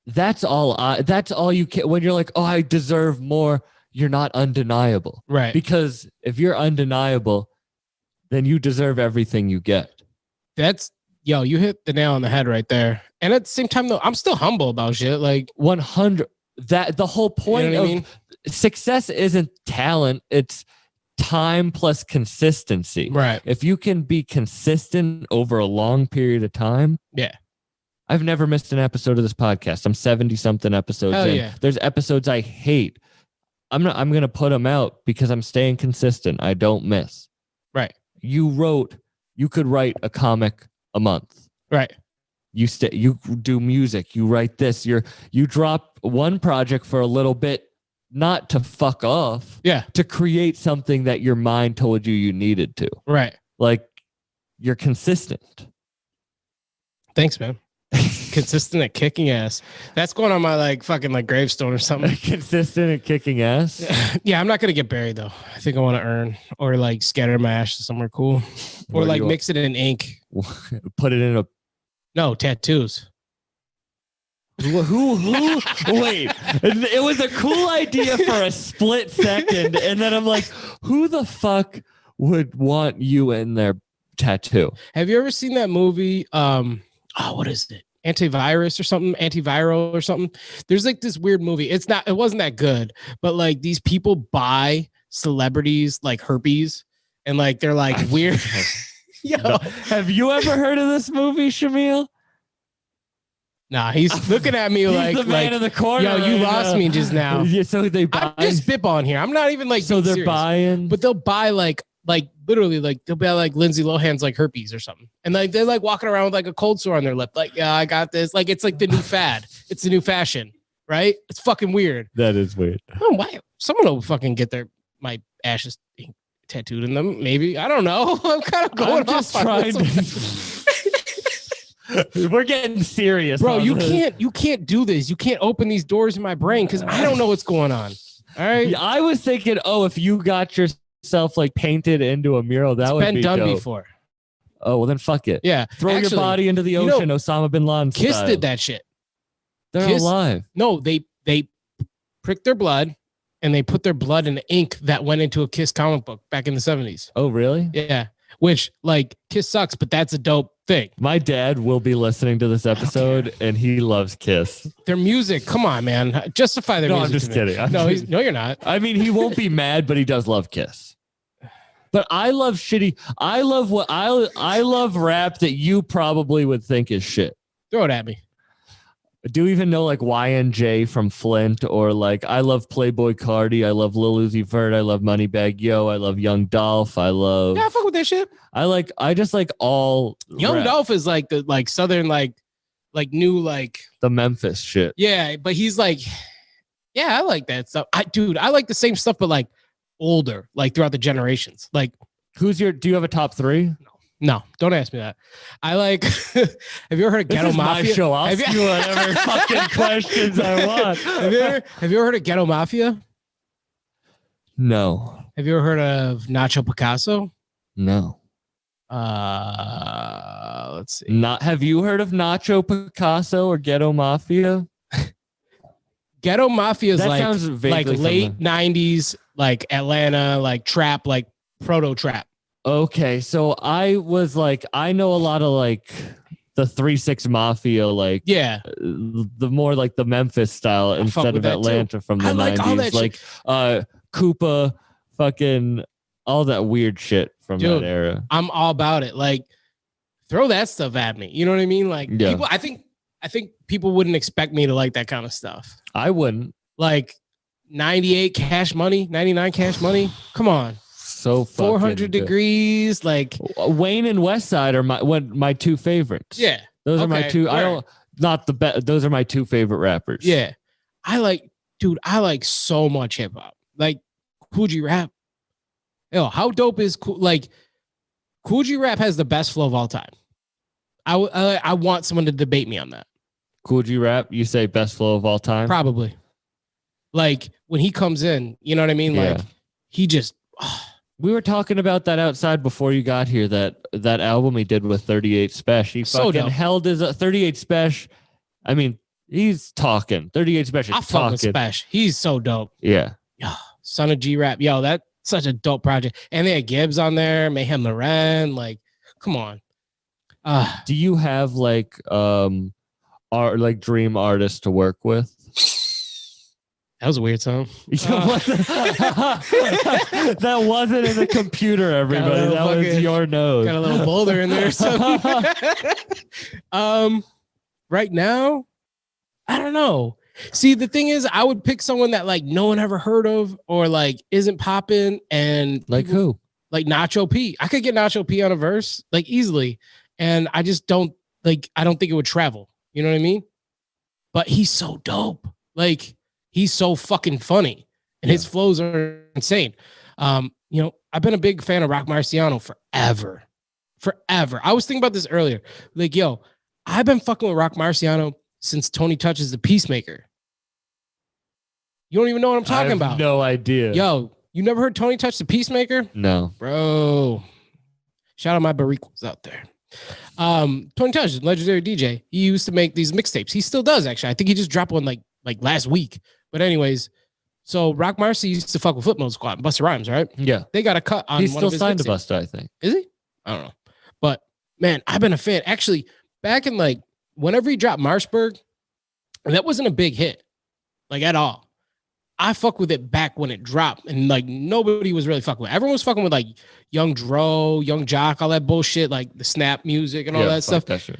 That's all you can. When you're like, oh, I deserve more, you're not undeniable. Right. Because if you're undeniable, then you deserve everything you get. That's, yo, you hit the nail on the head right there. And at the same time, though, I'm still humble about shit. Like 100. That the whole point You know what I of mean? success isn't talent. It's time plus consistency. Right. If you can be consistent over a long period of time. Yeah. I've never missed an episode of this podcast. I'm 70 something episodes Hell in. yeah. There's episodes I hate. I'm going to put them out because I'm staying consistent. I don't miss. Right. You could write a comic a month. Right. You do music, you write this, you drop one project for a little bit, not to fuck off. Yeah. To create something that your mind told you needed to. Right. Like you're consistent. Thanks, man. Consistent at kicking ass. That's going on my like fucking like gravestone or something. Consistent at kicking ass. Yeah, I'm not gonna get buried though. I think I want to earn or like scatter my ashes somewhere cool, or Where like you mix it in ink. Put it in a No tattoos. who wait, it was a cool idea for a split second, and then I'm like, who the fuck would want you in their tattoo? Have you ever seen that movie? What is it? Antivirus or something? Antiviral or something? There's like this weird movie. It wasn't that good, but like these people buy celebrities like herpes and like they're like weird. Yo, No. Have you ever heard of this movie, Shamil? nah, he's looking at me He's like the man in the corner. yo, you right lost now. me just now. Yeah, so they buy. I'm just spitballing here. I'm not even like so being they're serious. buying. But they'll buy like literally like they'll buy like Lindsay Lohan's like herpes or something, and like they're like walking around with like a cold sore on their lip, like yeah, I got this. Like it's like the new fad. It's the new fashion, right? It's fucking weird. That is weird. Oh, why? Someone will fucking get my ashes tattooed in them. Maybe I don't know. I'm kind of going I'm just off on trying this. to. We're getting serious, Bro, on you this. can't do this. You can't open these doors in my brain because I don't know what's going on. All right, Yeah, I was thinking, if you got yourself like painted into a mural, that it's would been be done dope. before. Oh well, then fuck it. Yeah, Throw your Actually, body into the you know, ocean, Osama bin Laden Kiss style. did that shit. They're Kiss- alive. No, they pricked their blood and they put their blood in ink that went into a Kiss comic book back in the 70s. Oh really? Yeah, which like Kiss sucks, but that's a dope thing. My dad will be listening to this episode, and he loves Kiss. Their music, come on, man, justify their No, I'm music. just to me. kidding. I'm No, kidding. no, you're not. I mean, he won't be mad, but he does love Kiss. But I love shitty. I love rap that you probably would think is shit. Throw it at me. Do you even know like YNJ from Flint, or like I love Playboy Cardi, I love Lil Uzi Vert, I love Moneybagg Yo, I love Young Dolph, I love. Yeah, I fuck with that shit. I just like all Young rap. Dolph is like the like southern like new like The Memphis shit. yeah, but he's like yeah, I like that stuff. I like the same stuff, but like older, like throughout the generations. Like Do you have a top three? no, don't ask me that. I like. Have you ever heard of This Ghetto is Mafia? my show. I'll Have you- ask you whatever fucking questions I want. Have you ever heard of Ghetto Mafia? No. Have you ever heard of Nacho Picasso? No. Let's see. Not. Have you heard of Nacho Picasso or Ghetto Mafia? Ghetto Mafia is That like sounds vaguely late familiar. 90s, like Atlanta, like trap, like proto trap. Okay, so I was like, I know a lot of like the 3-6 Mafia, like Yeah, the more like the Memphis style fuck instead with of that too. Atlanta from the I like all 90s, that like Koopa, fucking all that weird shit from Dude, that era. I'm all about it. Like, throw that stuff at me. You know what I mean? Like, Yeah. people, I think people wouldn't expect me to like that kind of stuff. I wouldn't. Like 98 Cash Money, 99 Cash Money. Come on. So 400 degrees. Like, Wayne and West Side are my two favorites. yeah. Those are my Okay, two. I word. don't not the best. Those are my two favorite rappers. Yeah. I like so much hip hop. Like Cool G Rap. Yo, how dope is Cool G Rap has the best flow of all time. I want someone to debate me on that. Cool G Rap, you say best flow of all time? Probably. Like when he comes in, you know what I mean? Like he just we were talking about that outside before you got here. That album he did with 38 Special. He So fucking dope. held his 38 Special. I mean, he's talking. 38 Special. I fuck with talking. Spesh. He's so dope. Yeah. Son of G Rap. Yo, that's such a dope project. And they had Gibbs on there, Mayhem Loren. Like, come on. Do you have like dream artists to work with? That was a weird song. That wasn't in the computer, everybody. That was your nose. Got a little boulder in there or something. Right now, I don't know. See, the thing is, I would pick someone that like no one ever heard of or like isn't popping, and Like people- who? Like Nacho P. I could get Nacho P on a verse like easily, and I just don't like. I don't think it would travel. You know what I mean? But he's so dope. Like he's so fucking funny, and his flows are insane. You know, I've been a big fan of Rock Marciano forever. I was thinking about this earlier. Like, yo, I've been fucking with Rock Marciano since Tony Touches the Peacemaker. You don't even know what I'm talking about. No idea. Yo, you never heard Tony Touch the Peacemaker? No. Bro. Shout out my Bariquas out there. Tony Touch, legendary DJ. He used to make these mixtapes. He still does, actually. I think he just dropped one like last week. But anyways, so Rock Marcy used to fuck with Flip Mode Squad, Busta Rhymes, right? Yeah. They got a cut on He's one still of his signed to mixtapes. Busta, I think. Is he? I don't know. But man, I've been a fan. Actually, back in like whenever he dropped Marshburg, that wasn't a big hit, like at all. I fuck with it back when it dropped, and like nobody was really fucking with it. Everyone was fucking with like Young Dro, Young Jock, all that bullshit, like the snap music and all that stuff. That shit.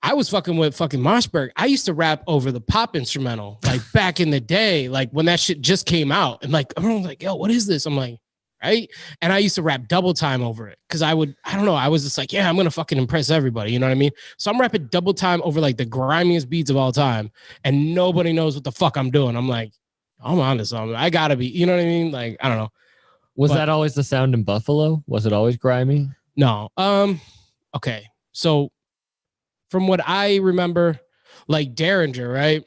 I was fucking with fucking Moshberg. I used to rap over the pop instrumental, like back in the day, like when that shit just came out. And like everyone was like, yo, what is this? I'm like, right? And I used to rap double time over it. Cause I don't know. I was just like, yeah, I'm gonna fucking impress everybody. You know what I mean? So I'm rapping double time over like the grimiest beats of all time. And nobody knows what the fuck I'm doing. I'm like, I'm on to something. I gotta be, you know what I mean? Like, I don't know. Was But- that always the sound in Buffalo? Was it always grimy? No. Okay. So from what I remember, like Derringer, right?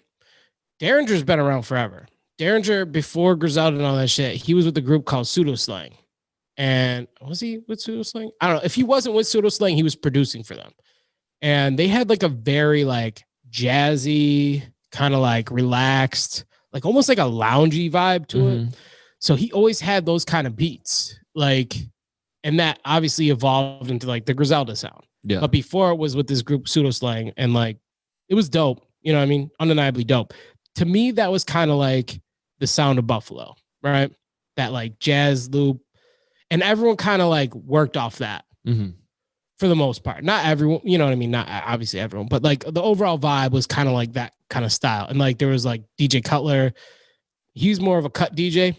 Derringer's been around forever. Derringer, before Griselda and all that shit, he was with a group called Pseudo Slang. And was he with Pseudo Slang? I don't know. If he wasn't with Pseudo Slang, he was producing for them. And they had like a very like jazzy, kind of like relaxed, like almost like a loungy vibe to it. So he always had those kind of beats. Like, and that obviously evolved into like the Griselda sound. Yeah. But before it was with this group Pseudo Slang, and like it was dope. You know what I mean? Undeniably dope. To me, that was kind of like the sound of Buffalo, right? That like jazz loop. And everyone kind of like worked off that for the most part. Not everyone, you know what I mean? Not obviously everyone, but like the overall vibe was kind of like that kind of style. And like there was like DJ Cutler. He's more of a cut DJ,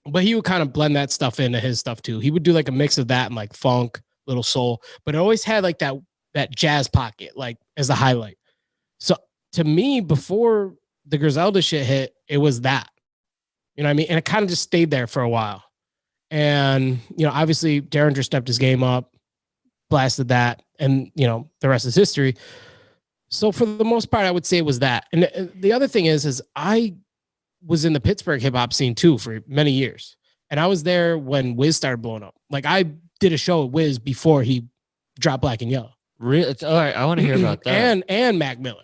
but he would kind of blend that stuff into his stuff too. He would do like a mix of that and like funk, little soul, but it always had like that jazz pocket, like as the highlight. So to me, before the Griselda shit hit, it was that, you know what I mean? And it kind of just stayed there for a while. And, you know, obviously Derringer stepped his game up, blasted that, and, you know, the rest is history. So for the most part, I would say it was that. And the other thing is I was in the Pittsburgh hip hop scene too for many years. And I was there when Wiz started blowing up. Like I did a show at Wiz before he dropped Black and Yellow. Really? All right. I want to hear about that. And Mac Miller.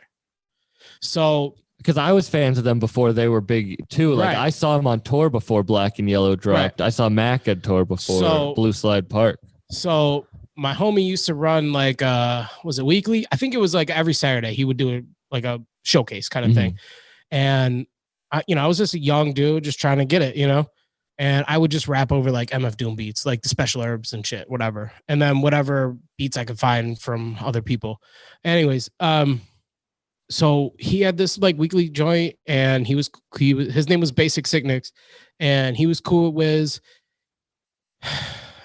So Because I was fans of them before they were big too. Like Right. I saw him on tour before Black and Yellow dropped. I saw Mac at tour before So- Blue Slide Park. So my homie used to run like was it weekly? I think it was like every Saturday he would do like a showcase kind of thing. And I was just a young dude just trying to get it, you know. And I would just rap over like MF Doom beats, like the Special Herbs and shit, whatever. And then whatever beats I could find from other people. Anyways, so he had this like weekly joint, and his name was Basic Sickness, and he was cool with Wiz.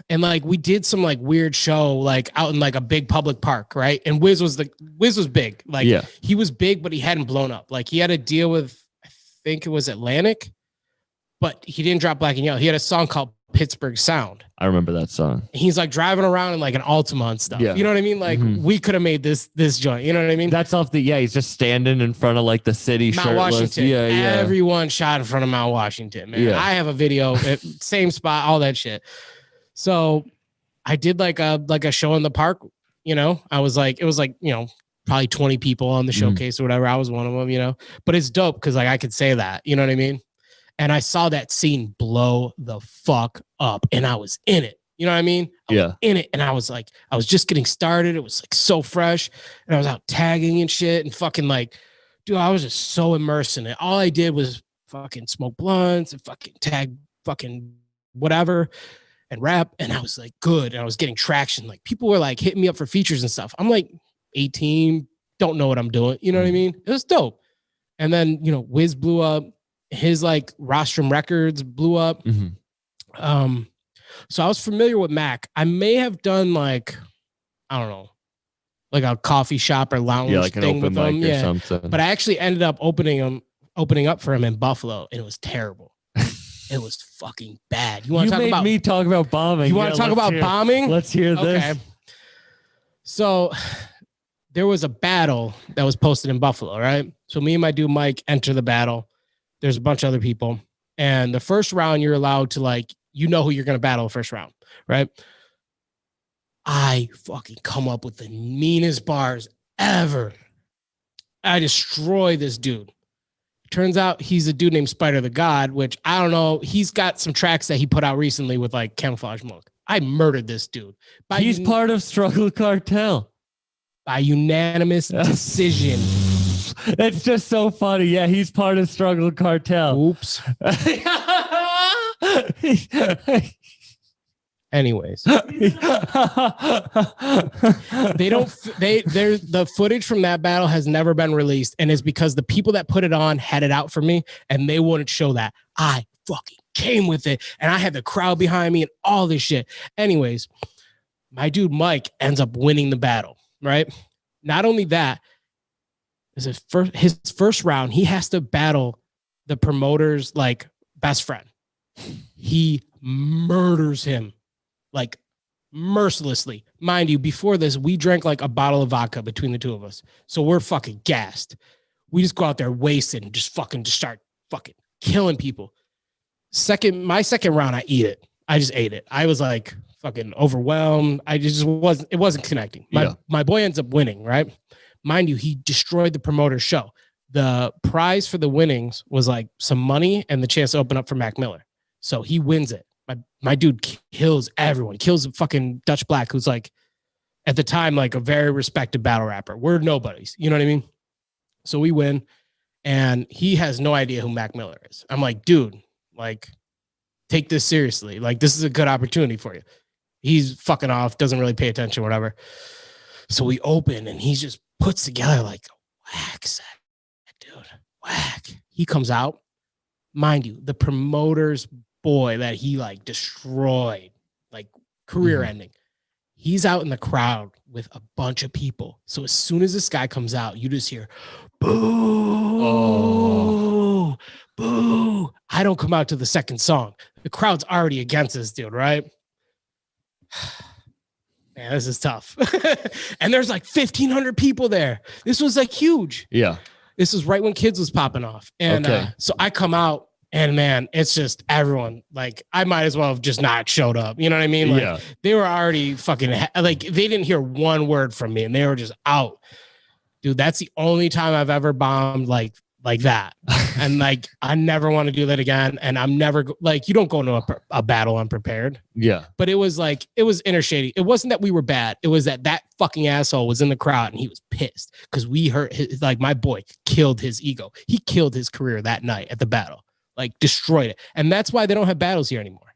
And like we did some like weird show like out in like a big public park, right? And Wiz was big. Like he was big, but he hadn't blown up. Like he had a deal with, I think it was Atlantic, but he didn't drop Black and Yellow. He had a song called Pittsburgh Sound. I remember that song. He's like driving around in like an Altima and stuff. Yeah. You know what I mean? Like we could have made this joint. You know what I mean? That's off he's just standing in front of like the city Mount shirtless. Washington. Yeah. Everyone shot in front of Mount Washington, man. Yeah. I have a video, same spot, all that shit. So I did like a show in the park. You know, it was like, you know, probably 20 people on the showcase or whatever. I was one of them, you know, but it's dope because like I could say that, you know what I mean? And I saw that scene blow the fuck up, and I was in it. You know what I mean? I was in it, and I was just getting started. It was like so fresh, and I was out tagging and shit, and fucking like, dude, I was just so immersed in it. All I did was fucking smoke blunts and fucking tag fucking whatever and rap, and I was like good, and I was getting traction. Like people were like hitting me up for features and stuff. I'm like 18, don't know what I'm doing. You know what I mean? It was dope. And then, you know, Wiz blew up. His like Rostrum Records blew up. So I was familiar with Mac. I may have done like, I don't know, like a coffee shop or lounge like an thing open with him. mic or something. But I actually ended up opening up for him in Buffalo, and it was terrible. It was fucking bad. You want to talk about me talk about bombing? You want to talk about bombing? Let's hear this. Okay. So there was a battle that was posted in Buffalo, right? So me and my dude Mike enter the battle. There's a bunch of other people. And the first round, you're allowed to like, you know who you're going to battle first round, right? I fucking come up with the meanest bars ever. I destroy this dude. Turns out he's a dude named Spider the God, which I don't know. He's got some tracks that he put out recently with like Camouflage Monk. I murdered this dude. He's part of Struggle Cartel. By unanimous decision. It's just so funny. Yeah, he's part of Struggle Cartel. Oops. Anyways, the footage from that battle has never been released, and it's because the people that put it on had it out for me, and they wouldn't show that. I fucking came with it, and I had the crowd behind me and all this shit. Anyways, my dude Mike ends up winning the battle, right? Not only that, his first round, he has to battle the promoter's like best friend. He murders him like mercilessly. Mind you, before this, we drank like a bottle of vodka between the two of us. So we're fucking gassed. We just go out there wasted and just start fucking killing people. My second round, I eat it. I just ate it. I was like fucking overwhelmed. It wasn't connecting. My boy ends up winning, right? Mind you, he destroyed the promoter's show. The prize for the winnings was like some money and the chance to open up for Mac Miller. So he wins it. My dude kills everyone, kills fucking Dutch Black, who's like, at the time, like a very respected battle rapper. We're nobodies. You know what I mean? So we win, and he has no idea who Mac Miller is. I'm like, dude, like, take this seriously. Like, this is a good opportunity for you. He's fucking off, doesn't really pay attention, whatever. So we open, and he just puts together like a whack set, dude. Whack. He comes out. Mind you, the promoter's boy that he like destroyed, like career ending. He's out in the crowd with a bunch of people. So as soon as this guy comes out, you just hear, boo, boo. I don't come out to the second song. The crowd's already against this dude, right? Man, this is tough. And there's like 1,500 people there. This was like huge. Yeah. This is right when Kids was popping off. And so I come out, and man, it's just everyone. Like, I might as well have just not showed up. You know what I mean? Like, they were already fucking, like, they didn't hear one word from me, and they were just out. Dude, that's the only time I've ever bombed like that. And like, I never want to do that again. And I'm never like, you don't go into a battle unprepared. Yeah. But it was inner shady. It wasn't that we were bad. It was that fucking asshole was in the crowd, and he was pissed because we hurt his, like, my boy killed his ego. He killed his career that night at the battle. like destroyed it. And that's why they don't have battles here anymore.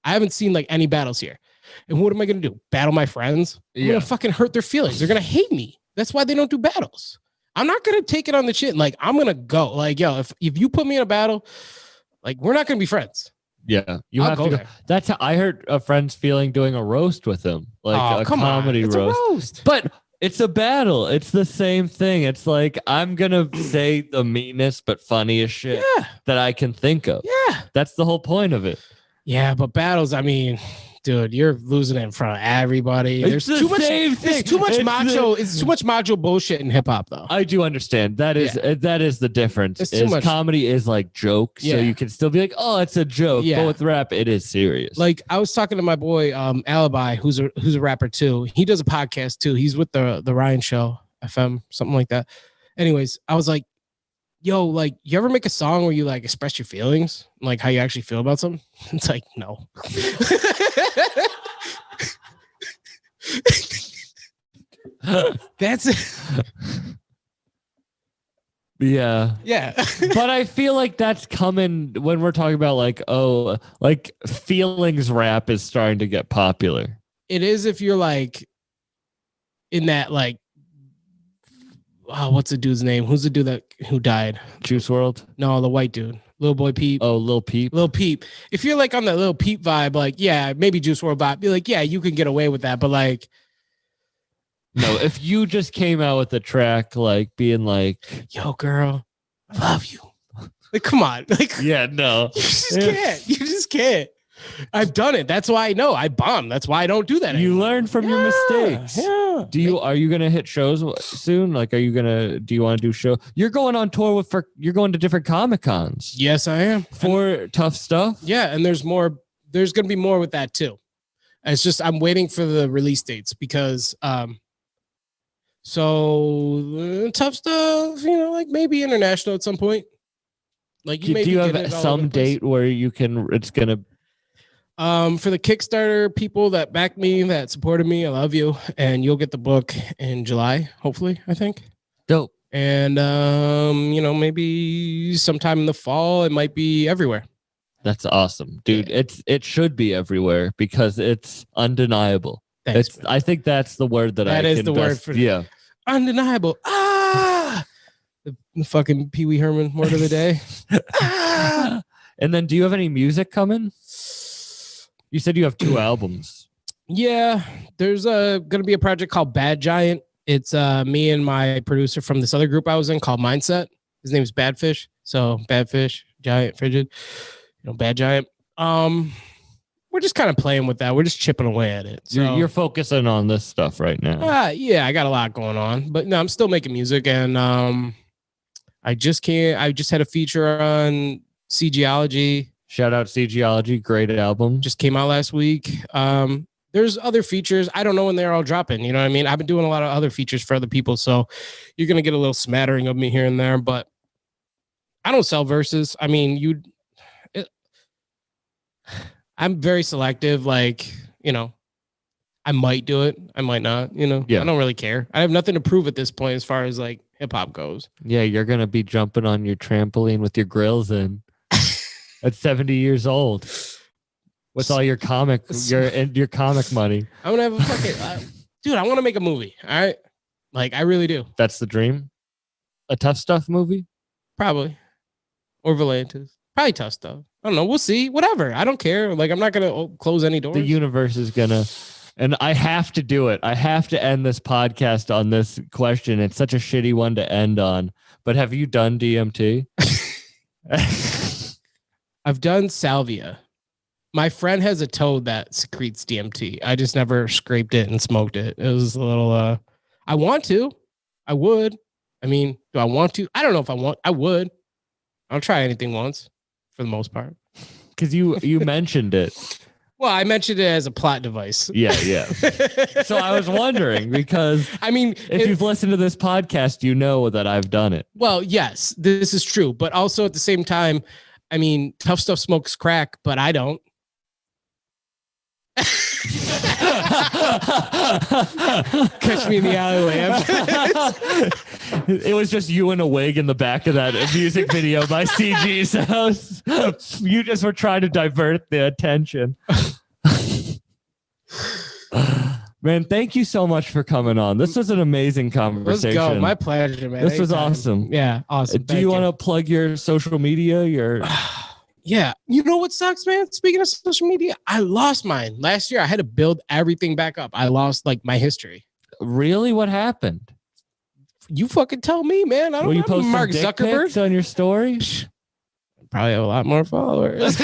I haven't seen like any battles here. And what am I going to do? Battle my friends? I'm going to fucking hurt their feelings. They're going to hate me. That's why they don't do battles. I'm not going to take it on the chin. Like, I'm going to go. Like, yo, if you put me in a battle, like, we're not going to be friends. Yeah, you I'll have go to go. there. That's how I heard a friend's feeling doing a roast with him, like a comedy It's roast. a roast. But it's a battle. It's the same thing. It's like I'm gonna say the meanest but funniest shit that I can think of. Yeah. That's the whole point of it. Yeah, but battles, I mean, dude, you're losing it in front of everybody. It's the same thing. It's too much It's macho. It's too much macho bullshit in hip hop, though. I do understand. That is the difference. It's too much. Comedy is like jokes, so you can still be like, oh, it's a joke. Yeah. But with rap, it is serious. Like I was talking to my boy Alibi, who's a rapper too. He does a podcast too. He's with the Ryan Show FM, something like that. Anyways, I was like, yo, like, you ever make a song where you like express your feelings, like how you actually feel about something? It's like, no. That's it. Yeah. But I feel like that's coming when we're talking about like, oh, like feelings rap is starting to get popular. It is if you're like in that like, oh, what's the dude's name? Who's the dude who died? Juice WRLD? No, the white dude. Lil Boy Peep. Oh, Lil Peep. Lil Peep. If you're like on the Lil Peep vibe, like, yeah, maybe Juice WRLD vibe, be like, yeah, you can get away with that. But like, no, if you just came out with a track like being like, yo, girl, I love you. Like, come on. Like, yeah, no. You just can't. You just can't. I've done it. That's why I know I bombed. That's why I don't do that anymore. You learn from your mistakes. Yeah. Are you gonna hit shows soon? Like, do you want to do show? You're going on tour you're going to different Comic Cons. Yes, I am. For Tough Stuff. Yeah, and there's gonna be more with that too. It's just I'm waiting for the release dates because Tough Stuff, like maybe international at some point. Like do you have some date where it's gonna for the Kickstarter people that backed me, that supported me, I love you. And you'll get the book in July, hopefully, I think. Dope. And maybe sometime in the fall, it might be everywhere. That's awesome, dude. Yeah. It should be everywhere because it's undeniable. Thanks, man. I think that's the word that is the word for yeah. Undeniable. The fucking Pee Wee Herman word of the day. And then do you have any music coming? You said you have 2 albums. Yeah, there's gonna be a project called Bad Giant. It's me and my producer from this other group I was in called Mindset. His name is Badfish. So Badfish, Giant, Frigid, Bad Giant. We're just kind of playing with that. We're just chipping away at it. So, You're focusing on this stuff right now. Yeah, I got a lot going on, but no, I'm still making music, and I just had a feature on CGology. Shout out CGology, great album. Just came out last week. There's other features. I don't know when they're all dropping. You know what I mean? I've been doing a lot of other features for other people, so you're gonna get a little smattering of me here and there. But I don't sell verses. I mean, I'm very selective. Like, I might do it. I might not. Yeah. I don't really care. I have nothing to prove at this point as far as like hip hop goes. Yeah, you're gonna be jumping on your trampoline with your grills in at 70 years old with all your comic money. I'm gonna have a fucking dude. I want to make a movie. All right, like I really do. That's the dream. A Tough Stuff movie, probably, or Volantis. Probably Tough Stuff. I don't know. We'll see. Whatever. I don't care. Like I'm not gonna close any doors. The universe is gonna. And I have to do it. I have to end this podcast on this question. It's such a shitty one to end on. But have you done DMT? I've done salvia. My friend has a toad that secretes DMT. I just never scraped it and smoked it. It was a little, I want to. I would. I mean, do I want to? I don't know if I want. I would. I'll try anything once for the most part. Because you mentioned it. Well, I mentioned it as a plot device. Yeah. So I was wondering because I mean, if you've listened to this podcast, you know that I've done it. Well, yes, this is true. But also at the same time, I mean, Tough Stuff smokes crack, but I don't. Catch me in the alleyway. It was just you in a wig in the back of that music video by CG's house. You just were trying to divert the attention. Man, thank you so much for coming on. This was an amazing conversation. Let's go. My pleasure, man. This was Anytime. awesome. Yeah, awesome. Do you want to plug your social media? Yeah. You know what sucks, man? Speaking of social media, I lost mine. Last year, I had to build everything back up. I lost like my history. Really? What happened? You fucking tell me, man. I don't Will you know. post Mark some dick Zuckerberg. pics on your story? Probably have a lot more followers.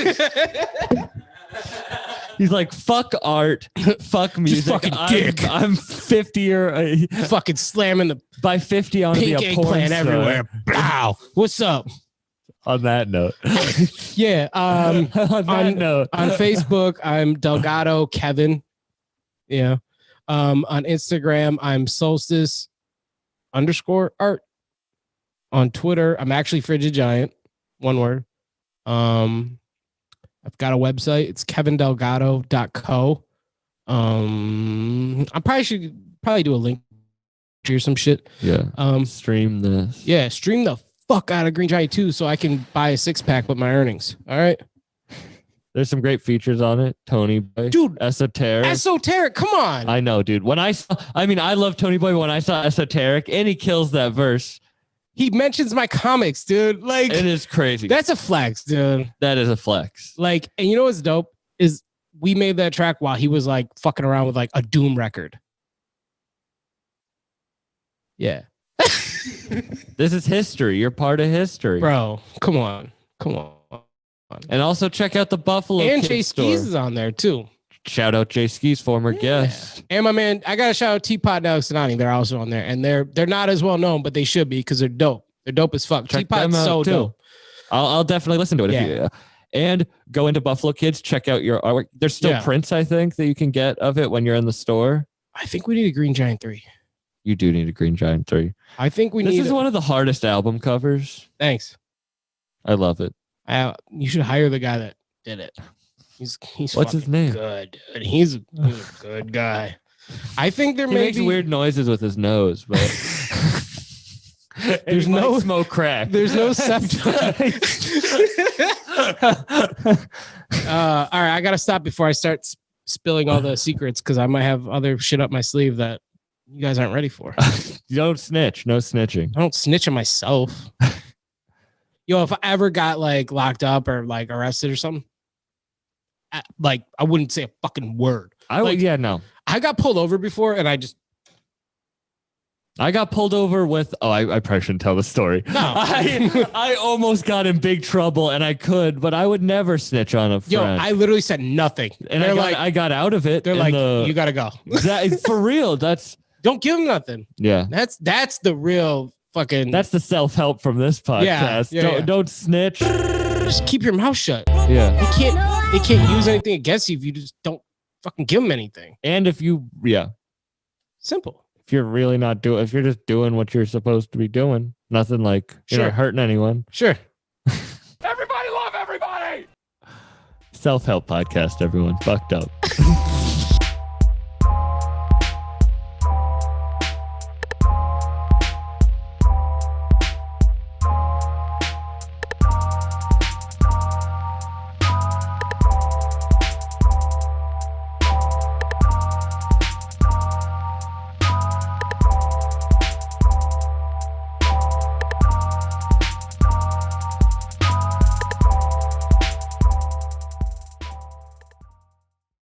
He's like, fuck art, fuck music. fucking dick. I'm 50 or Fucking slamming the by 50 I want to be pink a porn eggplant star. everywhere. Wow. What's up? On that note. Yeah. On that note. On Facebook, I'm Delgado Kevin. Yeah. On Instagram, I'm Solstice _art. On Twitter, I'm actually Frigid Giant. One word. I've got a website. It's kevindelgado.co. I probably should do a link or some shit. Yeah. Stream this. Yeah, stream the fuck out of Green Giant 2 so I can buy a 6-pack with my earnings. All right. There's some great features on it. Tony Boy. Dude. Esoteric. Esoteric, come on. I know, dude. I love Tony Boy, but when I saw Esoteric, and he kills that verse. He mentions my comics, dude. Like, it is crazy. That's a flex, dude. That is a flex. Like, and you know what's dope is we made that track while he was like fucking around with like a Doom record. Yeah. This is history. You're part of history. Bro, come on. And also check out the Buffalo And Kid Jay store. Skis is on there too. Shout out Jay Skis, former guest. And my man, I gotta shout out Teapot and Alex Anani. They're also on there, and they're not as well known, but they should be because they're dope. They're dope as fuck. Check them Teapot's out so too. dope. I'll definitely listen to it. Yeah. And go into Buffalo Kids. Check out your artwork. There's still prints, I think, that you can get of it when you're in the store. I think we need a Green Giant 3. You do need a Green Giant 3. I think we need. This is one of the hardest album covers. Thanks. I love it. You should hire the guy that did it. He's what's his name? Good, dude. He's a good guy. I think there He may makes be weird noises with his nose, but there's no smoke crack. There's no septum. All right, I gotta stop before I start spilling all the secrets because I might have other shit up my sleeve that you guys aren't ready for. You don't snitch. No snitching. I don't snitch on myself. Yo, if I ever got like locked up or like arrested or something, I wouldn't say a fucking word. No. I got pulled over before and I got pulled over with. Oh, I probably shouldn't tell the story. No. I almost got in big trouble, and I could, but I would never snitch on a friend. Yo, I literally said nothing, and I got out of it. They're like, you gotta go. For real. Don't give them nothing. Yeah. That's the real fucking. That's the self-help from this podcast. Don't snitch. Just keep your mouth shut. Yeah. They can't use anything against you if you just don't fucking give them anything. And if you, simple. If you're really not doing, if you're just doing what you're supposed to be doing, nothing like you're not hurting anyone. Sure. Everybody love everybody. Self-help podcast, everyone. Fucked up.